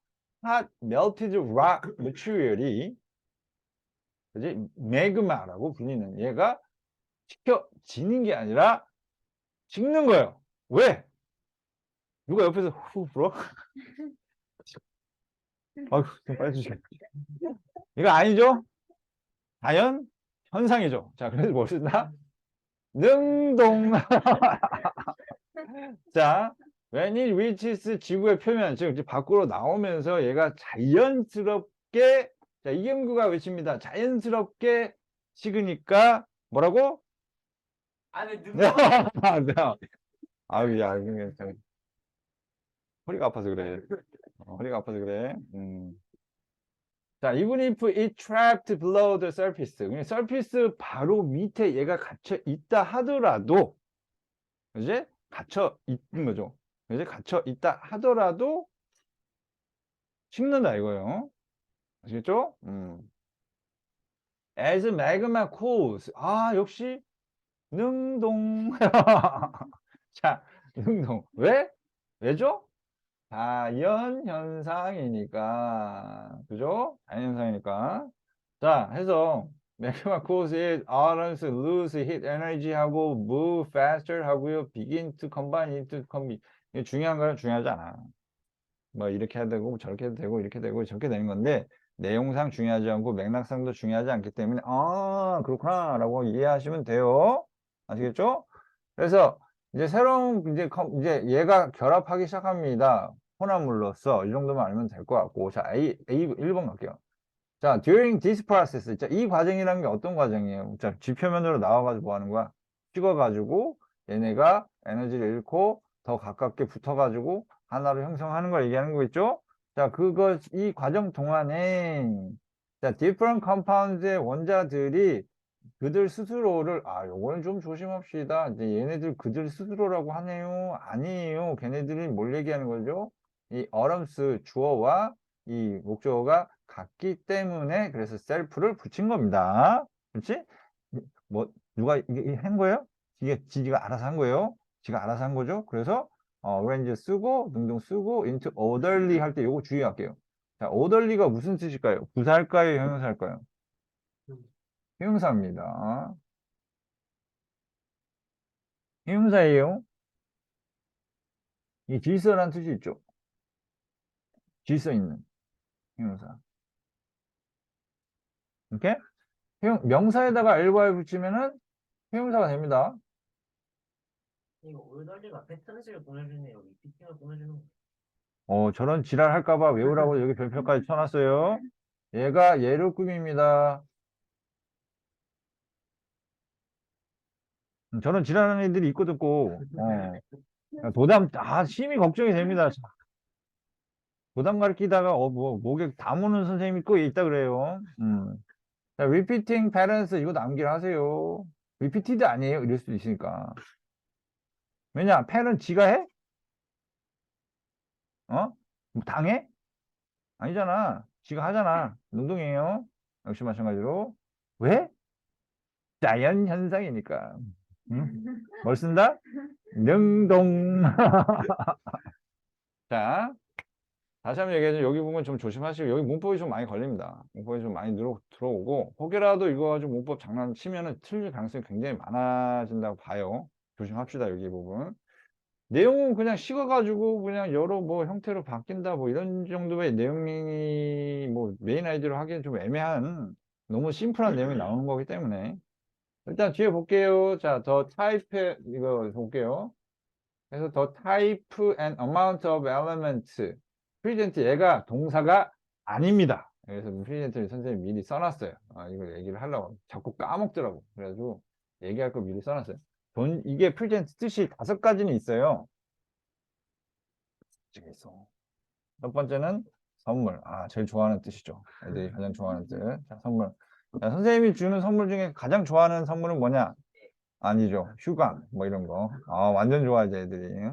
hot melted rock material이 그지? 매그마라고 불리는 얘가 식혀지는 게 아니라 식는 거예요. 왜? 누가 옆에서 후 불어? 아휴, 좀 빨리 주세요. 이거 아니죠? 자연 현상이죠. 자, 그래서 뭘 쓴다? 능동. 자, when it reaches 지구의 표면, 즉 이제 밖으로 나오면서 얘가 자연스럽게, 자, 이경규가 외칩니다. 자연스럽게 식으니까 뭐라고? 안에 네. 능동. 아유, 야, 이게 허리가 아파서 그래. 허리가 아파서 그래. 자, even if it trapped below the surface. 그냥 surface 바로 밑에 얘가 갇혀 있다 하더라도, 이제 갇혀 있는 거죠. 이제 갇혀 있다 하더라도 식는다 이거예요. 아시겠죠? As magma cools. 아, 역시 능동. 자, 능동. 왜? 왜죠? 자연 현상이니까. 그죠? 자연 현상이니까. 자, 해서 magma cools it atoms lose heat energy 하고 move faster 하고요. begin to combine into combine. 이게 중요한 거는 중요하지 않아. 뭐 이렇게 해도 되고 저렇게 해도 되고 이렇게 되고 저렇게 되는 건데 내용상 중요하지 않고 맥락상도 중요하지 않기 때문에 아 그렇구나 라고 이해하시면 돼요. 아시겠죠? 그래서 이제 새로운 이제 얘가 결합하기 시작합니다. 혼합물로서 이 정도만 알면 될 것 같고 자 A 1번 갈게요. 자 during this process 자, 이 과정이라는 게 어떤 과정이에요? 자 지표면으로 나와가지고 뭐 하는 거야? 찍어가지고 얘네가 에너지를 잃고 더 가깝게 붙어가지고 하나로 형성하는 걸 얘기하는 거겠죠? 자, 이 과정 동안에, 자, different compounds의 원자들이 그들 스스로를, 요거는 좀 조심합시다. 이제 얘네들 그들 스스로라고 하네요. 아니에요. 걔네들이 뭘 얘기하는 거죠? 이 atoms 주어와 이 목적어가 같기 때문에 그래서 셀프를 붙인 겁니다. 그렇지? 뭐, 누가 이게 한 거예요? 이게 지가 알아서 한 거예요? 지가 알아서 한 거죠? 그래서 arrange 쓰고 능동 쓰고 into orderly 할 때 요거 주의할게요. 자, orderly가 무슨 뜻일까요? 부사일까요? 형용사일까요? 형용사입니다. 형용사예요. 이 질서라는 뜻이 있죠. 질서 있는 형용사. 이렇게 명사에다가 LY 붙이면은 형용사가 됩니다. 이거 올덜리가 패턴식을 보내주네요. PPT를 보내주는 거. 저런 지랄 할까봐 외우라고 여기 별표까지 쳐놨어요. 얘가 예료급입니다. 저런 지랄하는 애들이 있거든, 꼭. 심히 걱정이 됩니다. 도담 가르치다가, 목에 다무는 선생님이 꼭 있다 그래요. 자, repeating patterns, 이거 암기를 하세요. repeated 아니에요? 이럴 수도 있으니까. 왜냐, pattern 지가 해? 뭐 당해? 아니잖아. 지가 하잖아. 능동이에요. 역시 마찬가지로. 왜? 자연 현상이니까. 뭘 쓴다? 능동. 자, 다시 한번 얘기해서 여기 부분 좀 조심하시고 여기 문법이 좀 많이 걸립니다. 문법이 좀 많이 들어오고 혹여라도 이거 가지고 문법 장난치면은 틀릴 가능성이 굉장히 많아진다고 봐요. 조심합시다 여기 부분. 내용은 그냥 식어가지고 그냥 여러 뭐 형태로 바뀐다 뭐 이런 정도의 내용이 뭐 메인 아이디로 하기엔 좀 애매한 너무 심플한 내용이 나오는 거기 때문에 일단 뒤에 볼게요. 자, 더 타입 이거 볼게요. 그래서 더 type and amount of element present 얘가 동사가 아닙니다. 그래서 present를 선생님이 미리 써놨어요. 이걸 얘기를 하려고 자꾸 까먹더라고. 그래가지고 얘기할 거 미리 써놨어요. 이게 present 뜻이 5가지는 있어요. 지금 있어. 첫 번째는 선물. 제일 좋아하는 뜻이죠. 애들이 가장 좋아하는 뜻. 자, 선물. 자, 선생님이 주는 선물 중에 가장 좋아하는 선물은 뭐냐? 아니죠. 휴강, 뭐 이런 거. 완전 좋아하죠, 애들이.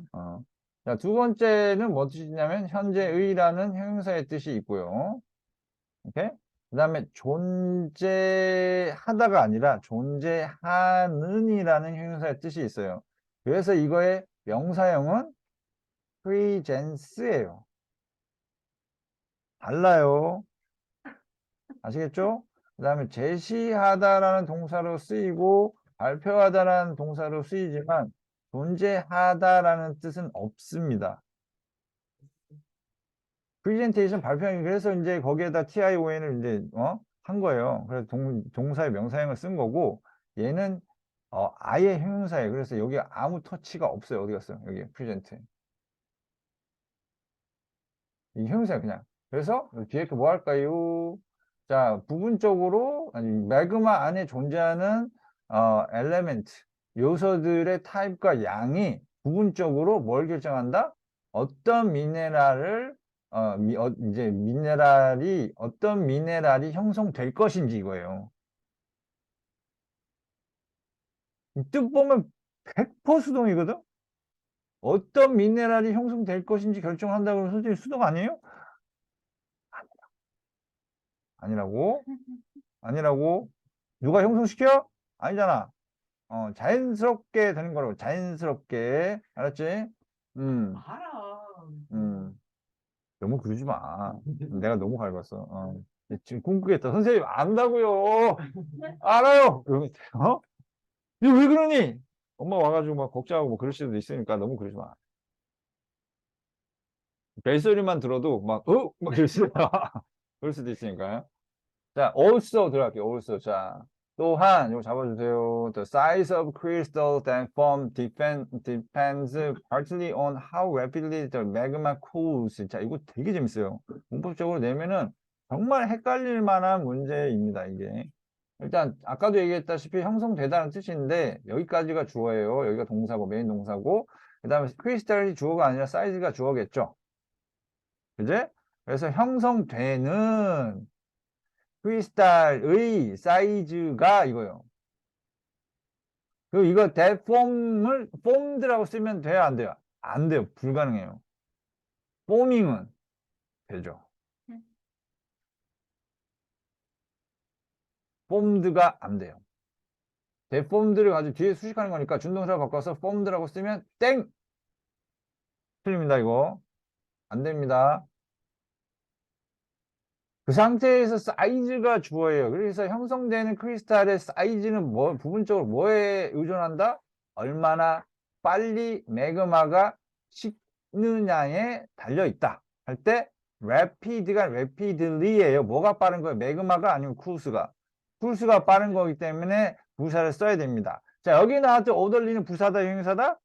자, 두 번째는 뭐 뜻이냐면, 현재의라는 형용사의 뜻이 있고요. 오케이? 그 다음에 존재하다가 아니라 존재하는이라는 형용사의 뜻이 있어요. 그래서 이거의 명사형은 presence예요. 달라요. 아시겠죠? 그 다음에 제시하다라는 동사로 쓰이고 발표하다라는 동사로 쓰이지만 존재하다라는 뜻은 없습니다. 프레젠테이션 발표하기 그래서 이제 거기에다 TION을 이제 한 거예요. 그래서 동사의 명사형을 쓴 거고 얘는 아예 형용사예요. 그래서 여기 아무 터치가 없어요. 어디 갔어요? 여기 프레젠트. 이 형용사예요, 그냥. 그래서 뒤에 뭐 할까요? 자, 부분적으로 아니 매그마 안에 존재하는 엘레멘트 요소들의 타입과 양이 부분적으로 뭘 결정한다? 어떤 미네랄을 이제 어떤 미네랄이 형성될 것인지 이거예요. 이 뜻 보면 100% 수동이거든? 어떤 미네랄이 형성될 것인지 결정한다고 하면 선생님 수동 아니에요? 아니라고? 아니라고? 누가 형성시켜? 아니잖아. 자연스럽게 되는 거라고. 자연스럽게. 알았지? 알아. 너무 그러지 마. 내가 너무 갈궜어. 지금 궁금했다. 선생님, 안다고요. 알아요. 이거 왜 그러니? 엄마 와가지고 막 걱정하고 뭐 그럴 수도 있으니까 너무 그러지 마. 벨소리만 들어도 막 이럴 수 그럴 수도 있으니까요. 자, also 들어갈게요. also. 자, 또한 이거 잡아주세요. The size of crystal that form depends partly on how rapidly the magma cools. 자, 이거 되게 재밌어요. 문법적으로 내면은 정말 헷갈릴 만한 문제입니다, 이게. 일단 아까도 얘기했다시피 형성되다는 뜻인데 여기까지가 주어예요. 여기가 동사고 메인 동사고 그다음에 크리스탈이 주어가 아니라 사이즈가 주어겠죠. 그제? 그래서 형성되는 크리스탈의 사이즈가 이거예요. 그리고 이거 deform을 formed라고 쓰면 돼요, 안 돼요? 안 돼요. 불가능해요. forming은 되죠. formed가 안 돼요. deformed를 가지고 뒤에 수식하는 거니까 준동사를 바꿔서 formed라고 쓰면 땡! 틀립니다, 이거. 안 됩니다. 그 상태에서 사이즈가 주어예요. 그래서 형성되는 크리스탈의 사이즈는 부분적으로 뭐에 의존한다? 얼마나 빨리 매그마가 식느냐에 달려있다. 할 때 rapid가 rapidly예요. 뭐가 빠른 거예요? 매그마가 아니면 cools가. cools가 빠른 거기 때문에 부사를 써야 됩니다. 자, 여기 나왔던 orderly는 부사다, 형용사다?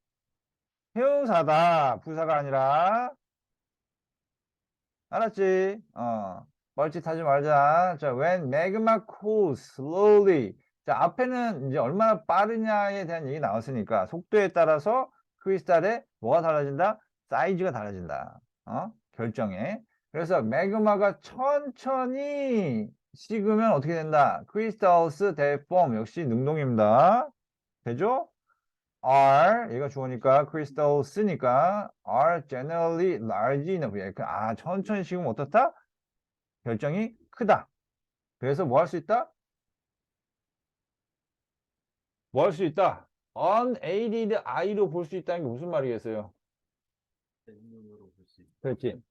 형용사다. 부사가 아니라. 알았지? 뻘짓하지 말자. 자, when magma cools slowly. 자, 앞에는 이제 얼마나 빠르냐에 대한 얘기 나왔으니까 속도에 따라서 크리스탈의 뭐가 달라진다? 사이즈가 달라진다. 결정에. 그래서 매그마가 천천히 식으면 어떻게 된다? crystals deform. 역시 능동입니다. 되죠? are 얘가 주어니까 crystals니까 are generally large enough. 천천히 식으면 어떻다? 결정이 크다. 그래서 뭐 할 수 있다? 뭐 할 수 있다? unaided eye로 볼 수 있다는 게 무슨 말이겠어요? 눈으로 볼 수 있다. 그렇지.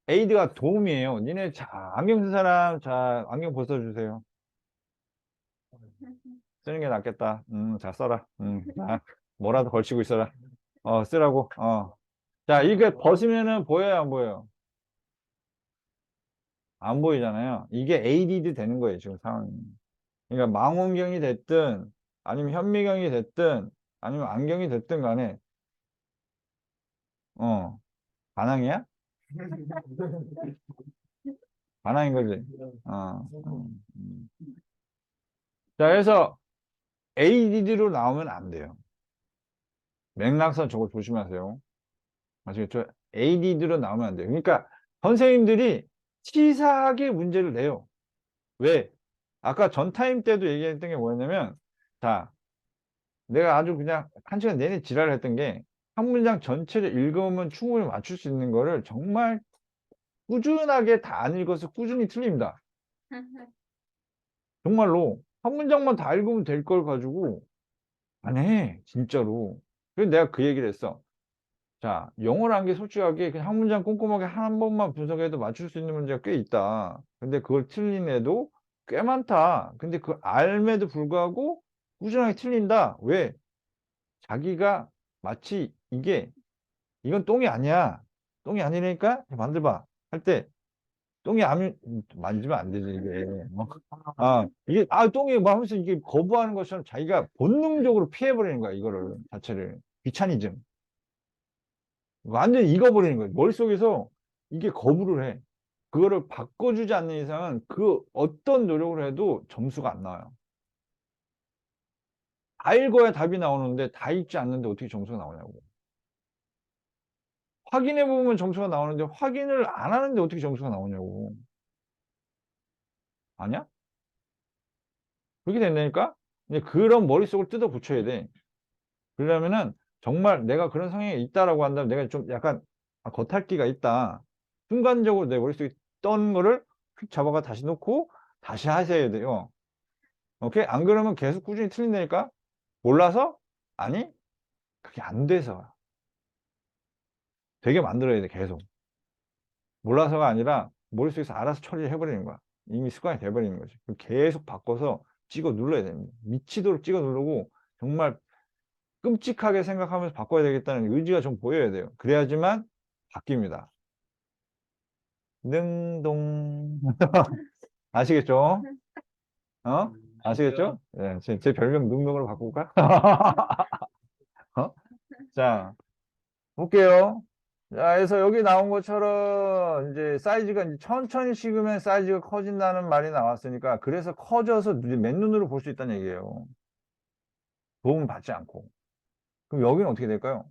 aid가 도움이에요. 니네 자, 안경 쓴 사람, 자, 안경 벗어주세요. 쓰는 게 낫겠다. 자, 써라. 자, 뭐라도 걸치고 있어라. 쓰라고. 자, 이게 벗으면은 보여요, 안 보여요? 안 보이잖아요. 이게 aided 되는 거예요, 지금 상황이. 그러니까 망원경이 됐든, 아니면 현미경이 됐든, 아니면 안경이 됐든 간에, 반항이야? 반항인 거지. 자, 그래서 add로 나오면 안 돼요. 맥락선 저거 조심하세요. 아시겠죠? add로 나오면 안 돼요. 그러니까 선생님들이 치사하게 문제를 내요. 왜? 아까 전 타임 때도 얘기했던 게 뭐였냐면, 자, 내가 아주 그냥 한 시간 내내 지랄을 했던 게, 한 문장 전체를 읽으면 충분히 맞출 수 있는 거를 정말 꾸준하게 다 안 읽어서 꾸준히 틀립니다. 정말로. 한 문장만 다 읽으면 될 걸 가지고 안 해. 진짜로. 그래서 내가 그 얘기를 했어. 자, 영어라는 게 솔직하게 그냥 한 문장 꼼꼼하게 한 번만 분석해도 맞출 수 있는 문제가 꽤 있다. 근데 그걸 틀린 애도 꽤 많다. 근데 그 알매도 불구하고 꾸준하게 틀린다. 왜? 자기가 마치 이건 똥이 아니야. 똥이 아니니까 만들봐. 할 때 똥이 아니 만지면 안 되지 이게. 똥이 뭐 하면서 이게 거부하는 것처럼 자기가 본능적으로 피해버리는 거야 이거를 자체를. 귀차니즘. 완전히 익어버리는 거예요. 머릿속에서 이게 거부를 해. 그거를 바꿔주지 않는 이상은 그 어떤 노력을 해도 점수가 안 나와요. 다 읽어야 답이 나오는데 다 읽지 않는데 어떻게 점수가 나오냐고. 확인해보면 점수가 나오는데 확인을 안 하는데 어떻게 점수가 나오냐고. 아니야? 그렇게 된다니까? 이제 그런 머릿속을 뜯어 고쳐야 돼. 그러려면은 정말 내가 그런 성향이 있다라고 한다면 내가 좀 약간 겉핥기가 있다. 순간적으로 내 머릿속에 떤 거를 휙 잡아가 다시 놓고 다시 하셔야 돼요. 오케이? 안 그러면 계속 꾸준히 틀린다니까? 몰라서? 아니, 그게 안 돼서. 되게 만들어야 돼, 계속. 몰라서가 아니라 머릿속에서 알아서 처리해버리는 거야. 이미 습관이 돼버리는 거지. 계속 바꿔서 찍어 눌러야 됩니다. 미치도록 찍어 누르고 정말 끔찍하게 생각하면서 바꿔야 되겠다는 의지가 좀 보여야 돼요. 그래야지만 바뀝니다. 능동. 아시겠죠? 어? 아시겠죠? 예, 제 별명 능동으로 바꿀까? 어? 자, 볼게요. 자, 그래서 여기 나온 것처럼 이제 사이즈가 이제 천천히 식으면 사이즈가 커진다는 말이 나왔으니까 그래서 커져서 이제 맨눈으로 볼 수 있다는 얘기예요. 도움을 받지 않고. 그럼 여기는 어떻게 될까요?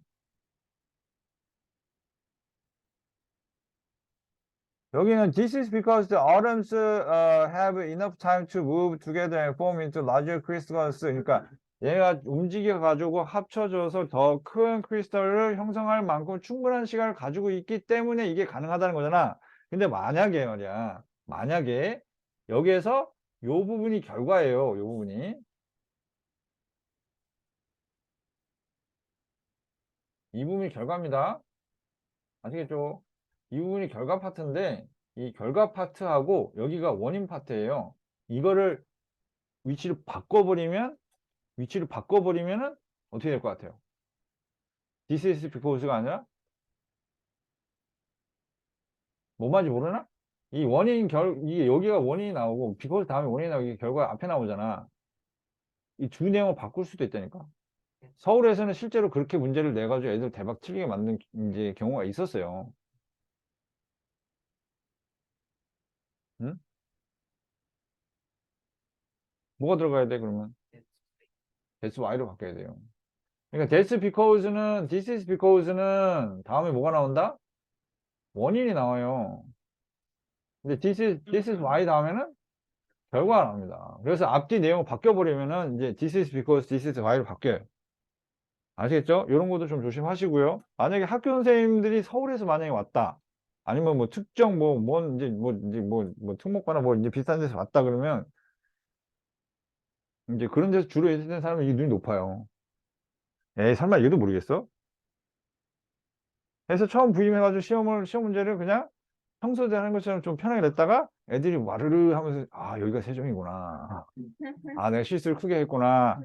여기는 this is because the atoms have enough time to move together and form into larger crystals. 그러니까 얘가 움직여 가지고 합쳐져서 더 큰 크리스탈을 형성할 만큼 충분한 시간을 가지고 있기 때문에 이게 가능하다는 거잖아. 근데 만약에 말이야. 만약에 여기에서 요 부분이 결과예요. 요 부분이. 이 부분이 결과입니다. 아시겠죠? 이 부분이 결과 파트인데 이 결과 파트하고 여기가 원인 파트예요. 이거를 위치를 바꿔버리면은 어떻게 될 것 같아요? This is because가 아니라 뭐 말인지 모르나? 이게 여기가 원인이 나오고 because 다음에 원인이 나오고 이게 결과 앞에 나오잖아. 이 두 내용을 바꿀 수도 있다니까. 서울에서는 실제로 그렇게 문제를 내가지고 애들 대박 틀리게 만든 이제 경우가 있었어요. 응? 뭐가 들어가야 돼 그러면? that's why로 바뀌어야 돼요. 그러니까 this is because는 다음에 뭐가 나온다? 원인이 나와요. 근데 this is why 다음에는 결과가 나옵니다. 그래서 앞뒤 내용을 바뀌어버리면은 이제 this is because this is why로 바뀌어요. 아시겠죠? 이런 것도 좀 조심하시고요. 만약에 학교 선생님들이 서울에서 만약에 왔다. 아니면 뭐 특정 특목고나 뭐 이제 비슷한 데서 왔다 그러면 이제 그런 데서 주로 예습된 사람은 이 눈이 높아요. 에이, 설마 이것도 모르겠어? 그래서 처음 부임해가지고 시험 문제를 그냥 평소에 하는 것처럼 좀 편하게 냈다가 애들이 와르르 하면서 아, 여기가 세종이구나. 아, 내가 실수를 크게 했구나.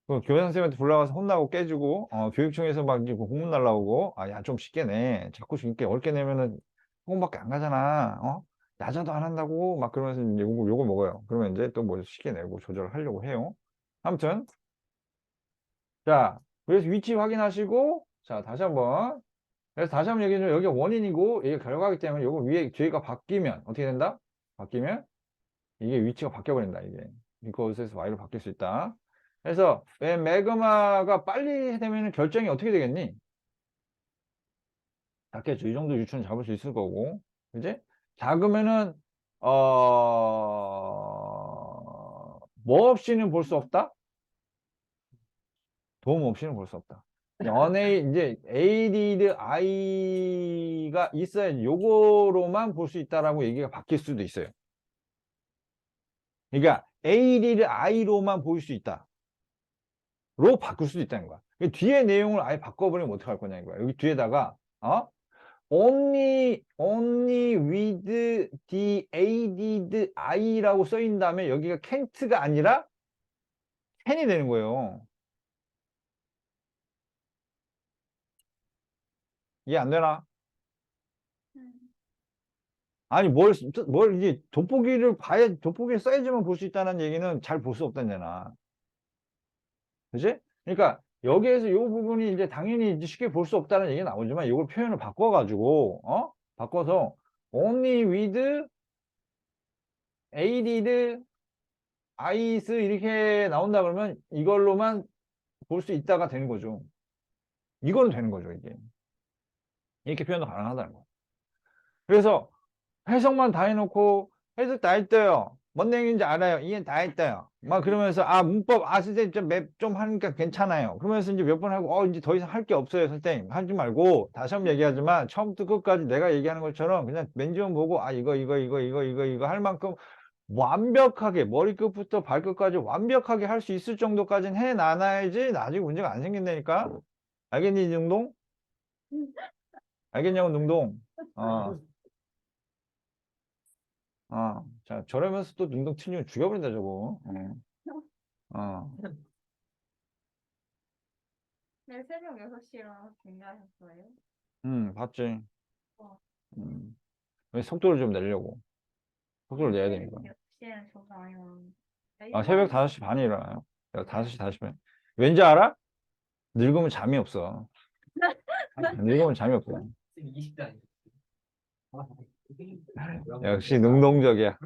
그 교장 선생님한테 불러가서 혼나고 깨지고, 교육청에서 막 이제 공문 날라오고, 아, 야, 좀 쉽게 내. 자꾸 이렇게 어렵게 내면은 학원밖에 안 가잖아. 야자도 안 한다고 막 그러면서 이제 욕을 먹어요. 그러면 이제 또 뭐 쉽게 내고 조절을 하려고 해요. 아무튼, 자, 그래서 위치 확인하시고, 자, 다시 한번. 그래서 다시 한번 얘기해줘. 여기가 원인이고, 이게 결과이기 때문에 요거 위에 뒤가 바뀌면 어떻게 된다? 바뀌면 이게 위치가 바뀌어버린다, 이게. because에서 y로 바뀔 수 있다. 그래서, 왜 매그마가 빨리 되면 결정이 어떻게 되겠니? 작겠죠. 이 정도 유추는 잡을 수 있을 거고. 그지? 작으면은, 뭐 없이는 볼 수 없다? 도움 없이는 볼 수 없다. 이제 added i가 있어야 요거로만 볼 수 있다라고 얘기가 바뀔 수도 있어요. 그러니까 added i로만 보일 수 있다. 로 바꿀 수도 있다는 거야. 뒤에 내용을 아예 바꿔버리면 어떡할 거냐는 거야. 여기 뒤에다가, only with the added i라고 써 있는 다음에 여기가 can't가 아니라 can이 되는 거예요. 이해 안 되나? 아니, 이제 돋보기를 써야지만 볼 수 있다는 얘기는 잘 볼 수 없다잖아. 그지? 그러니까 여기에서 이 부분이 이제 당연히 이제 쉽게 볼 수 없다는 얘기 나오지만 이걸 표현을 바꿔가지고, 바꿔서 only with added ice 이렇게 나온다 그러면 이걸로만 볼 수 있다가 되는 거죠. 이걸로 되는 거죠, 이게. 이렇게 표현도 가능하다는 거. 그래서 해석만 다 해놓고 해석 다 했어요. 뭔 내용인지 알아요. 이해 다 했어요. 막 그러면서 문법 선생님 좀 하니까 괜찮아요. 그러면서 이제 몇 번 하고 이제 더 이상 할 게 없어요, 선생님. 하지 말고 다시 한번 얘기하지만 처음부터 끝까지 내가 얘기하는 것처럼 그냥 맨지만 보고 이거 할 만큼 완벽하게 머리끝부터 발끝까지 완벽하게 할 수 있을 정도까지는 해놔야지 나중에 문제가 안 생긴다니까. 알겠니, 능동? 알겠냐고, 능동? 어. 자, 저러면서 또 능동 틀리면 죽여버린다, 저거. 어. 네, 새벽 6시랑 준비하셨어요? 봤지. 와. 음. 속도를 좀 내려고. 속도를 내야 되니까. 몇 시에 저도 아니면 아, 새벽 5시 반에 일어나요. 5시 40분. 왠지 알아? 늙으면 잠이 없어. 늙으면 잠이 없어. 20대 아니야. 역시 능동적이야.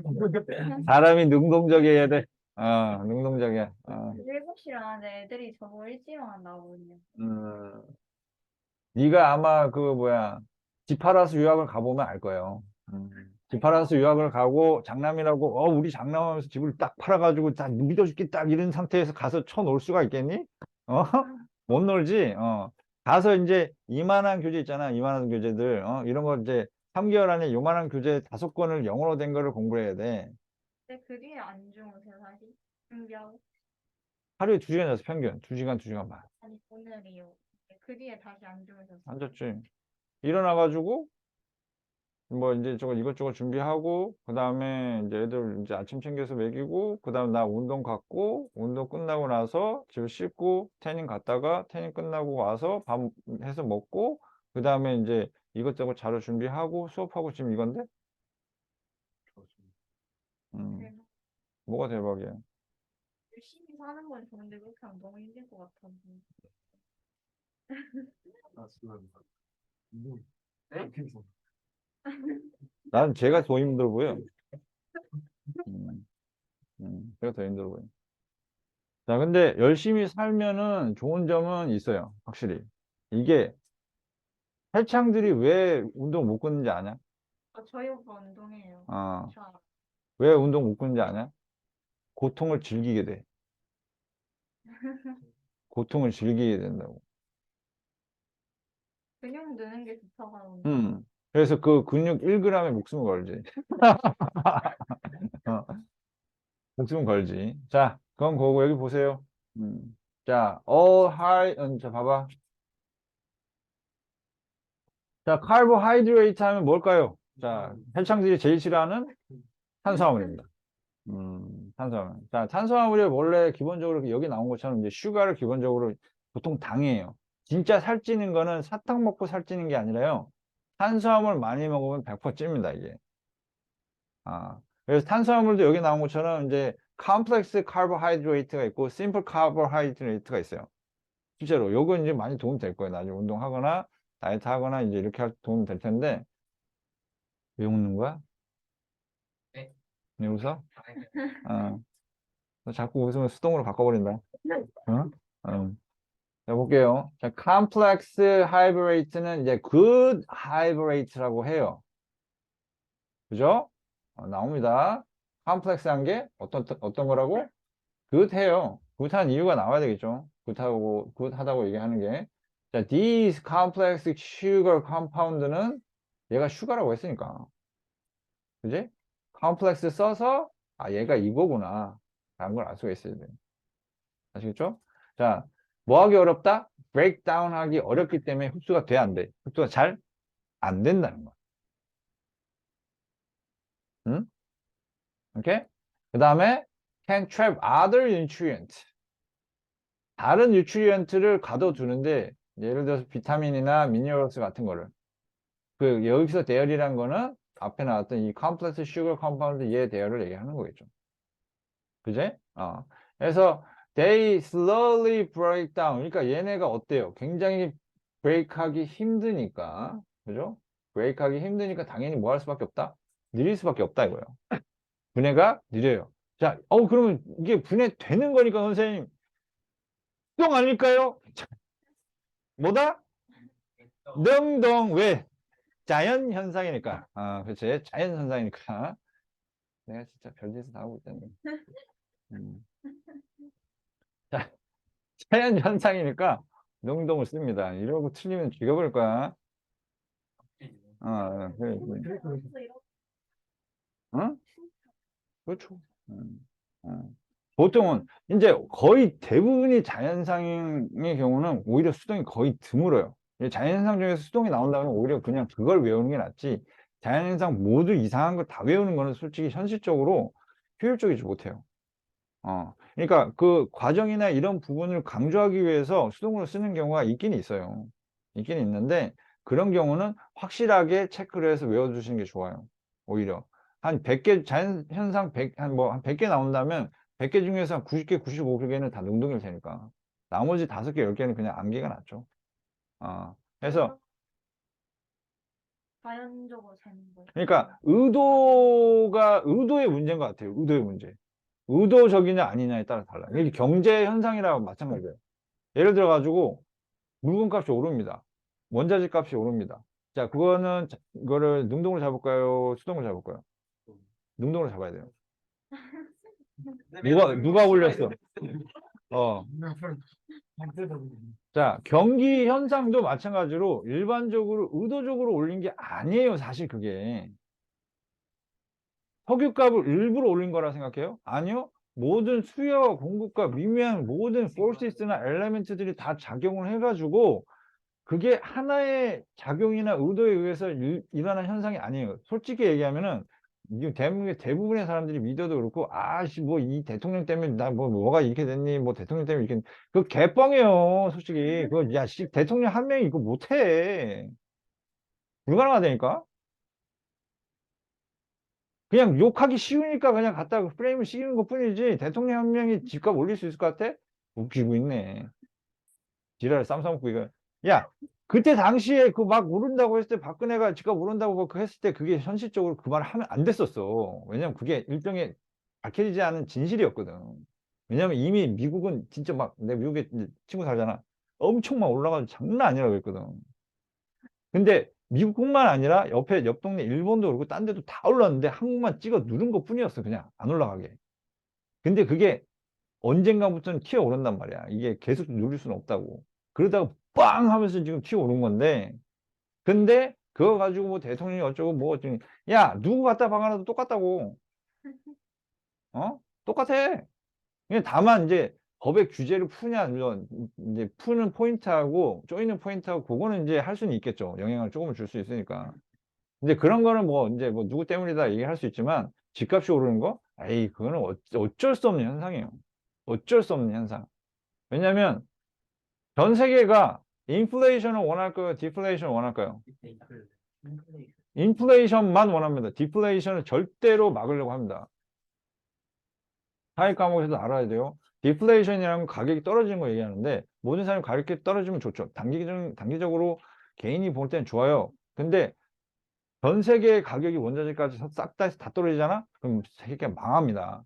사람이 능동적이어야 돼. 능동적이야. 7시 일어나는데 애들이 저보고 일찍 일어난다거든요. 네가 아마 그 뭐야 지파라스 유학을 가보면 알 거예요. 지파라스 유학을 가고 장남이라고 우리 장남하면서 집을 딱 팔아가지고 딱 믿어줄게 딱 이런 상태에서 가서 쳐놓을 수가 있겠니? 어? 못 놀지. 가서 이제 이만한 교재 있잖아. 이만한 교재들 이런 거 이제 3개월 안에 요만한 교재 5권을 영어로 된 거를 공부해야 돼. 근데 그 뒤에 안 주무세요, 사실? 준비하고? 하루에 2시간 자서 평균 2시간 2시간 반 아니, 오늘이요. 그 뒤에 다시 안 주무셨어요. 앉았지. 일어나가지고 뭐 이제 저거 이것저것 준비하고 그 다음에 이제 애들 이제 아침 챙겨서 먹이고 그 다음 나 운동 갔고 운동 끝나고 나서 집 씻고 태닝 갔다가 태닝 끝나고 와서 밥 해서 먹고 그 다음에 이제 이것저것 자료 준비하고 수업하고 지금 이건데 음, 대박. 뭐가 대박이야. 열심히 사는 건 좋은데 그렇게 하면 너무 힘들 것 같아서. 아, 죄송합니다. 뭐, 네? 난 제가 더 힘들어 보여. 제가 더 힘들어 보여. 자, 근데 열심히 살면은 좋은 점은 있어요. 확실히. 이게 헬창들이 왜 운동 못 끊는지 아냐? 저희 오빠 운동해요. 어, 저 왜 운동 못 끊는지 아냐? 고통을 즐기게 돼. 고통을 즐기게 된다고. 근육 느는 게 좋다고 하는데. 그래서 그 근육 1g에 목숨을 걸지. 어, 목숨을 걸지. 자, 그건 그거고 여기 보세요. 자, all high, 자, 봐봐. 자, 카르보하이드레이트 하면 뭘까요? 자, 헬창들이 제일 싫어하는 탄수화물입니다. 탄수화물. 자, 탄수화물이 원래 기본적으로 여기 나온 것처럼 이제 슈가를 기본적으로 보통 당이에요. 진짜 살찌는 거는 사탕 먹고 살찌는 게 아니라요. 탄수화물 많이 먹으면 100% 찝니다, 이게. 그래서 탄수화물도 여기 나온 것처럼 이제 컴플렉스 카보하이드레이트가 있고 심플 카보하이드레이트가 있어요. 실제로 요건 이제 많이 도움 될 거예요. 나중에 운동하거나 다이어트 하거나 이제 이렇게 할 도움 될 텐데 왜 웃는 거야? 네? 왜 웃어? 아니, 어. 너 자꾸 웃으면 수동으로 바꿔버린다. 어? 자, 볼게요. 자, 컴플렉스 하이브레이트는 이제 good 하이브레이트라고 해요. 그죠? 나옵니다. 컴플렉스한 게 어떤 거라고? good 해요. good 한 이유가 나와야 되겠죠. good 하다고 얘기하는 게. 자, these complex sugar compound는 얘가 슈가라고 했으니까. 그지? 컴플렉스 써서 얘가 이거구나 라는 걸 알 수가 있어야 돼. 아시겠죠? 자, 뭐 하기 어렵다? 브레이크다운 하기 어렵기 때문에 흡수가 돼, 안 돼? 흡수가 잘 안 된다는 거야. 응? 오케이? 그 다음에 can trap other nutrient. 다른 뉴트리언트를 가둬두는데 예를 들어서 비타민이나 미네랄스 같은 거를 그 여기서 대열이란 거는 앞에 나왔던 이 컴플렉스 슈거 컴파운드 얘 대열을 얘기하는 거겠죠. 그제? 그래서 they slowly break down. 그러니까 얘네가 어때요? 굉장히 브레이크하기 힘드니까. 그죠? 브레이크하기 힘드니까 당연히 뭐 할 수밖에 없다? 느릴 수밖에 없다 이거예요. 분해가 느려요. 자, 그러면 이게 분해되는 거니까 선생님 수동 아닐까요? 뭐다? 능동. 왜? 자연 현상이니까. 그렇지. 자연 현상이니까. 내가 진짜 별짓을 다 하고 있다니. 음. 자, 자연 현상이니까 능동을 씁니다. 이러고 틀리면 죽여버릴 거야. 그래. 응? 그렇죠. 보통은 이제 거의 대부분이 자연상의 경우는 오히려 수동이 거의 드물어요. 자연현상 중에서 수동이 나온다면 오히려 그냥 그걸 외우는 게 낫지. 자연현상 모두 이상한 걸 다 외우는 거는 솔직히 현실적으로 효율적이지 못해요. 그러니까 그 과정이나 이런 부분을 강조하기 위해서 수동으로 쓰는 경우가 있긴 있어요. 있긴 있는데 그런 경우는 확실하게 체크를 해서 외워주시는 게 좋아요. 오히려. 한 100개 자연 현상 한 100개 나온다면 100개 중에서 한 90개, 95개는 다 능동일 테니까. 나머지 5개, 10개는 그냥 암기가 낫죠. 그래서 자연적으로 되는 거예요. 그러니까 의도의 문제인 것 같아요. 의도의 문제. 의도적이냐 아니냐에 따라 달라요. 이게 경제 현상이라고 마찬가지예요. 예를 들어 가지고 물건값이 오릅니다. 원자재 값이 오릅니다. 자, 이거를 능동으로 잡을까요? 수동으로 잡을까요? 능동으로 잡아야 돼요. 누가 올렸어? 어. 자, 경기 현상도 마찬가지로 일반적으로 의도적으로 올린 게 아니에요. 사실 그게. 석유값을 일부러 올린 거라 생각해요? 아니요. 모든 수요와 공급과 미미한 모든 forces나 엘레멘트들이 다 작용을 해가지고 그게 하나의 작용이나 의도에 의해서 일어난 현상이 아니에요. 솔직히 얘기하면은 이게 대부분의 사람들이 믿어도 그렇고 아씨 뭐 이 대통령 때문에 나 뭐가 이렇게 됐니 뭐 대통령 때문에 이렇게 그 개뻥이에요. 솔직히 그거 야씨 대통령 한 명이 이거 못해. 불가능하다니까. 그냥 욕하기 쉬우니까 그냥 갖다가 프레임을 씌우는 것 뿐이지 대통령 한 명이 집값 올릴 수 있을 것 같아? 웃기고 있네. 지랄 쌈싸먹고 이거. 야, 그때 당시에 그 막 오른다고 했을 때 박근혜가 집값 오른다고 그 했을 때 그게 현실적으로 그 말을 하면 안 됐었어. 왜냐면 그게 일종의 밝혀지지 않은 진실이었거든. 왜냐면 이미 미국은 진짜 막 내 미국에 이제 친구 살잖아. 엄청 막 올라가서 장난 아니라고 했거든. 근데 미국뿐만 아니라 옆 동네 일본도 그렇고 딴 데도 다 올랐는데 한국만 찍어 누른 것 뿐이었어. 그냥 안 올라가게. 근데 그게 언젠가부터는 튀어 오른단 말이야. 이게 계속 누릴 수는 없다고. 그러다가 빵 하면서 지금 튀어 오른 건데, 근데 그거 가지고 뭐 대통령이 어쩌고 뭐 어쩌고, 야, 누구 갖다 박아놔도 똑같다고. 똑같아. 그냥 다만 이제 법의 규제를 푸냐, 물론 이제 푸는 포인트하고 쪼이는 포인트하고 그거는 이제 할 수는 있겠죠. 영향을 조금은 줄 수 있으니까. 근데 그런 거는 뭐 이제 뭐 누구 때문이다 얘기할 수 있지만 집값이 오르는 거? 에이, 그거는 어쩔 수 없는 현상이에요. 어쩔 수 없는 현상. 왜냐면 전 세계가 인플레이션을 원할까요? 디플레이션을 원할까요? 인플레이션만 원합니다. 디플레이션을 절대로 막으려고 합니다. 사회 과목에서도 알아야 돼요. 디플레이션이라는 건 가격이 떨어지는 거 얘기하는데 모든 사람이 가격이 떨어지면 좋죠. 단기적으로 개인이 볼 때는 좋아요. 근데 전 세계의 가격이 원자재까지 싹 다 떨어지잖아? 그럼 세계가 망합니다.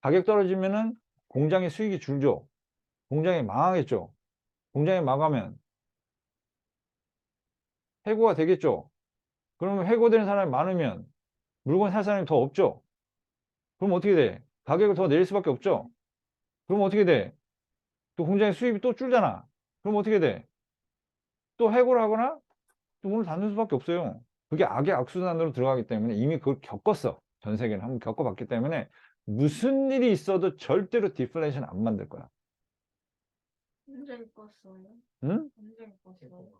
가격 떨어지면은 공장의 수익이 줄죠. 공장이 망하겠죠. 공장이 망하면 해고가 되겠죠. 그러면 해고되는 사람이 많으면 물건 살 사람이 더 없죠. 그럼 어떻게 돼? 가격을 더 내릴 수밖에 없죠. 그럼 어떻게 돼? 또 공장의 수입이 또 줄잖아. 그럼 어떻게 돼? 또 해고를 하거나 또 문을 닫는 수밖에 없어요. 그게 악의 악순환으로 들어가기 때문에 이미 그걸 겪었어. 전 세계는 한번 겪어봤기 때문에 무슨 일이 있어도 절대로 디플레이션 안 만들 거야. 언제 입었어요? 응? 언제 입었어요?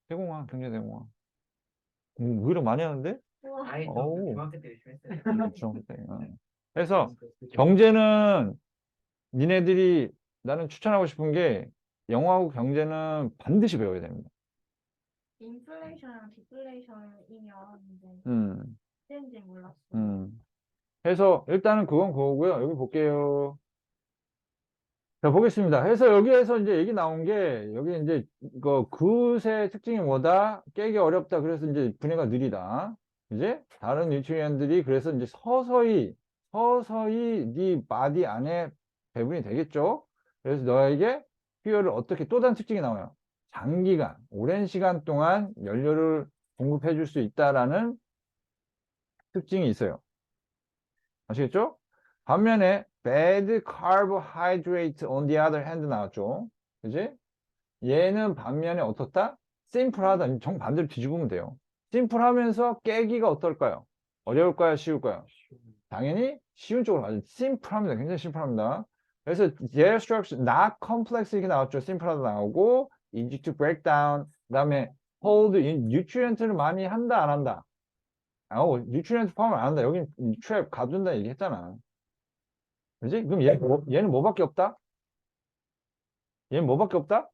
대공황, 경제대공황. 의외로 많이 하는데? 우와. 아니, 어우. 중학교 때 열심히 했어요. 그렇죠. 그래서 경제는 니네들이 나는 추천하고 싶은 게 영어하고 경제는 반드시 배워야 됩니다. 인플레이션이랑 디플레이션이면 알았는데 음, 뭔지 몰랐어요. 해서 일단은 그건 그거고요. 여기 볼게요. 자, 보겠습니다. 해서 여기에서 이제 얘기 나온 게 여기 이제 그 그새 특징이 뭐다? 깨기 어렵다. 그래서 이제 분해가 느리다. 이제 다른 뉴트리언들이 그래서 이제 서서히 네 바디 안에 배분이 되겠죠. 그래서 너에게 수요를 어떻게 또 다른 특징이 나와요. 장기간, 오랜 시간 동안 연료를 공급해 줄 수 있다라는 특징이 있어요. 아시겠죠? 반면에 bad carbohydrate on the other hand 나왔죠. 그지? 얘는 반면에 어떻다? 심플하다. 정반대로 뒤집으면 돼요. 심플하면서 깨기가 어떨까요? 어려울까요? 쉬울까요? 당연히 쉬운 쪽으로 가죠. 심플합니다. 굉장히 심플합니다. 그래서 their structure, not complex 이렇게 나왔죠. 심플하다 나오고 easy to break down. 그 다음에 hold, nutrient를 많이 한다 안 한다? 뉴트리언트 포함을 안 한다. 여긴 트랩 가둔다 얘기했잖아. 그지? 그럼 얘는 뭐밖에 없다? 얘는 뭐밖에 없다?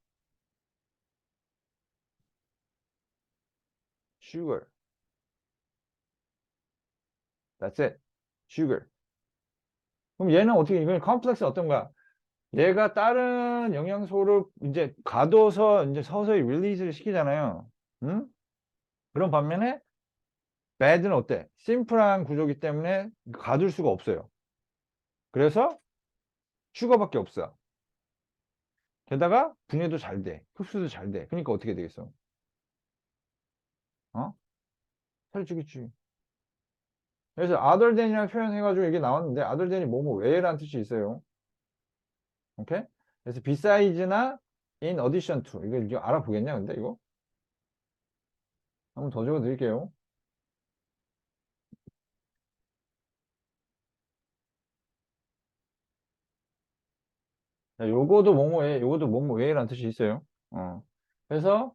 sugar. That's it. sugar. 그럼 얘는 어떻게, 이건 컴플렉스 어떤 거야? 얘가 다른 영양소를 이제 가둬서 이제 서서히 릴리즈를 시키잖아요. 응? 그런 반면에 bad는 어때? 심플한 구조이기 때문에 가둘 수가 없어요. 그래서 슈거밖에 없어. 게다가 분해도 잘 돼. 흡수도 잘 돼. 그러니까 어떻게 되겠어? 어? 살이 찌겠지. 그래서 other than이라는 표현해가지고 이게 나왔는데 other than이 뭐뭐 외라는 뜻이 있어요. 오케이? 그래서 beside나 in addition to 이거 알아보겠냐 근데 이거? 한번 더 적어드릴게요. 자, 요거도 뭐뭐 외, 요거도 뭐뭐 외라는 뜻이 있어요. 그래서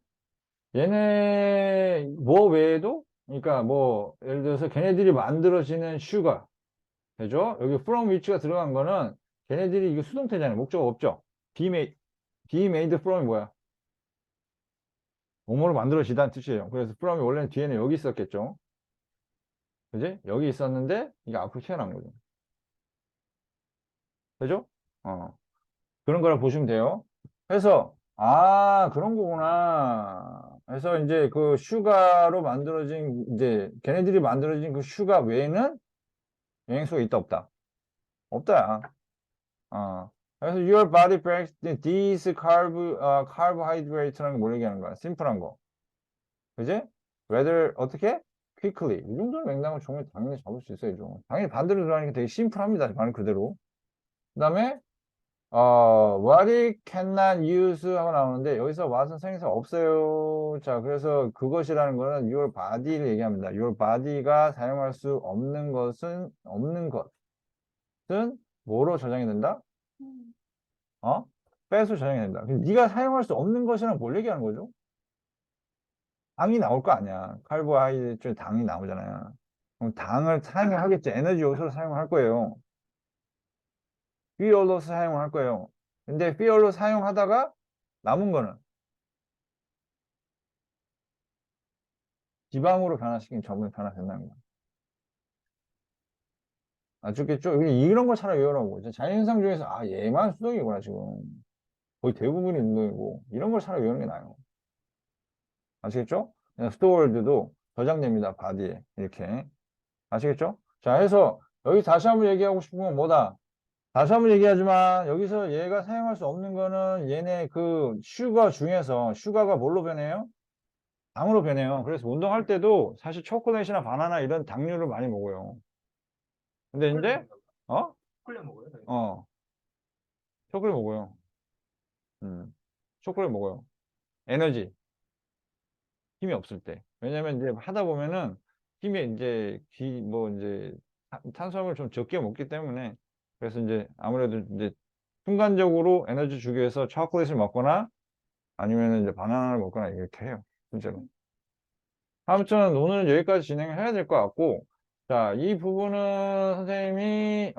얘네 뭐 외에도 그러니까 뭐 예를 들어서 걔네들이 만들어지는 슈가 되죠? 여기 from which가 들어간 거는 걔네들이 이거 수동태잖아요. 목적 없죠? be made from이 뭐야? 뭐뭐로 만들어지다는 뜻이에요. 그래서 from이 원래는 뒤에는 여기 있었겠죠? 그지? 여기 있었는데 이게 앞으로 튀어나온 거죠. 그죠? 그런 거라 보시면 돼요. 그래서 그런 거구나. 그래서 이제 그 슈가로 만들어진 이제 걔네들이 만들어진 그 슈가 외에는 영양소가 있다 없다? 없다야. 그래서 your body breaks these carbohydrate라는 게 뭘 얘기하는 거야? 심플한 거. 그지? whether 어떻게? quickly. 이 정도는 맥락은 종류 당연히 잡을 수 있어야죠. 당연히 반대로 들어가니까 되게 심플합니다. 말 그대로. 그 다음에 what it cannot use 하고 나오는데 여기서 what은 생에서 없어요. 자, 그래서 그것이라는 거는 your body를 얘기합니다. your body가 사용할 수 없는 것은 뭐로 저장이 된다? 음. 빼서 저장이 된다. 그럼 네가 사용할 수 없는 것이란 뭘 얘기하는 거죠? 당이 나올 거 아니야. 카르보하이드레이트 중에 당이 나오잖아요. 그럼 당을 사용하겠지. 에너지 요소로 사용할 거예요. 퓨얼로 사용할 거예요. 근데 퓨얼로 사용하다가 남은 거는 지방으로 변화시킨 저분이 변화된다는 거야. 아셨겠죠? 이런 걸 차라리 외우라고. 자연현상 중에서 얘만 수동이구나 지금. 거의 대부분이 운동이고 이런 걸 차라리 외우는 게 나아요. 아시겠죠? 스토어월드도 저장됩니다. 바디에 이렇게. 아시겠죠? 자, 해서 여기 다시 한번 얘기하고 싶은 건 뭐다? 다시 한번 얘기하지만 여기서 얘가 사용할 수 없는 거는 얘네 그 슈가 중에서 슈가가 뭘로 변해요? 당으로 변해요. 그래서 운동할 때도 사실 초콜릿이나 바나나 이런 당류를 많이 먹어요. 근데 이제 초콜릿 먹어요? 네. 초콜릿 먹어요. 초콜릿 먹어요. 에너지 힘이 없을 때. 왜냐면 이제 하다 보면은 힘이 이제 뭐 이제 탄수화물 좀 적게 먹기 때문에 그래서 이제 아무래도 이제 순간적으로 에너지 주기 위해서 초콜릿을 먹거나 아니면 이제 바나나를 먹거나 이렇게 해요. 실제로. 아무튼 오늘은 여기까지 진행을 해야 될 것 같고, 자, 이 부분은 선생님이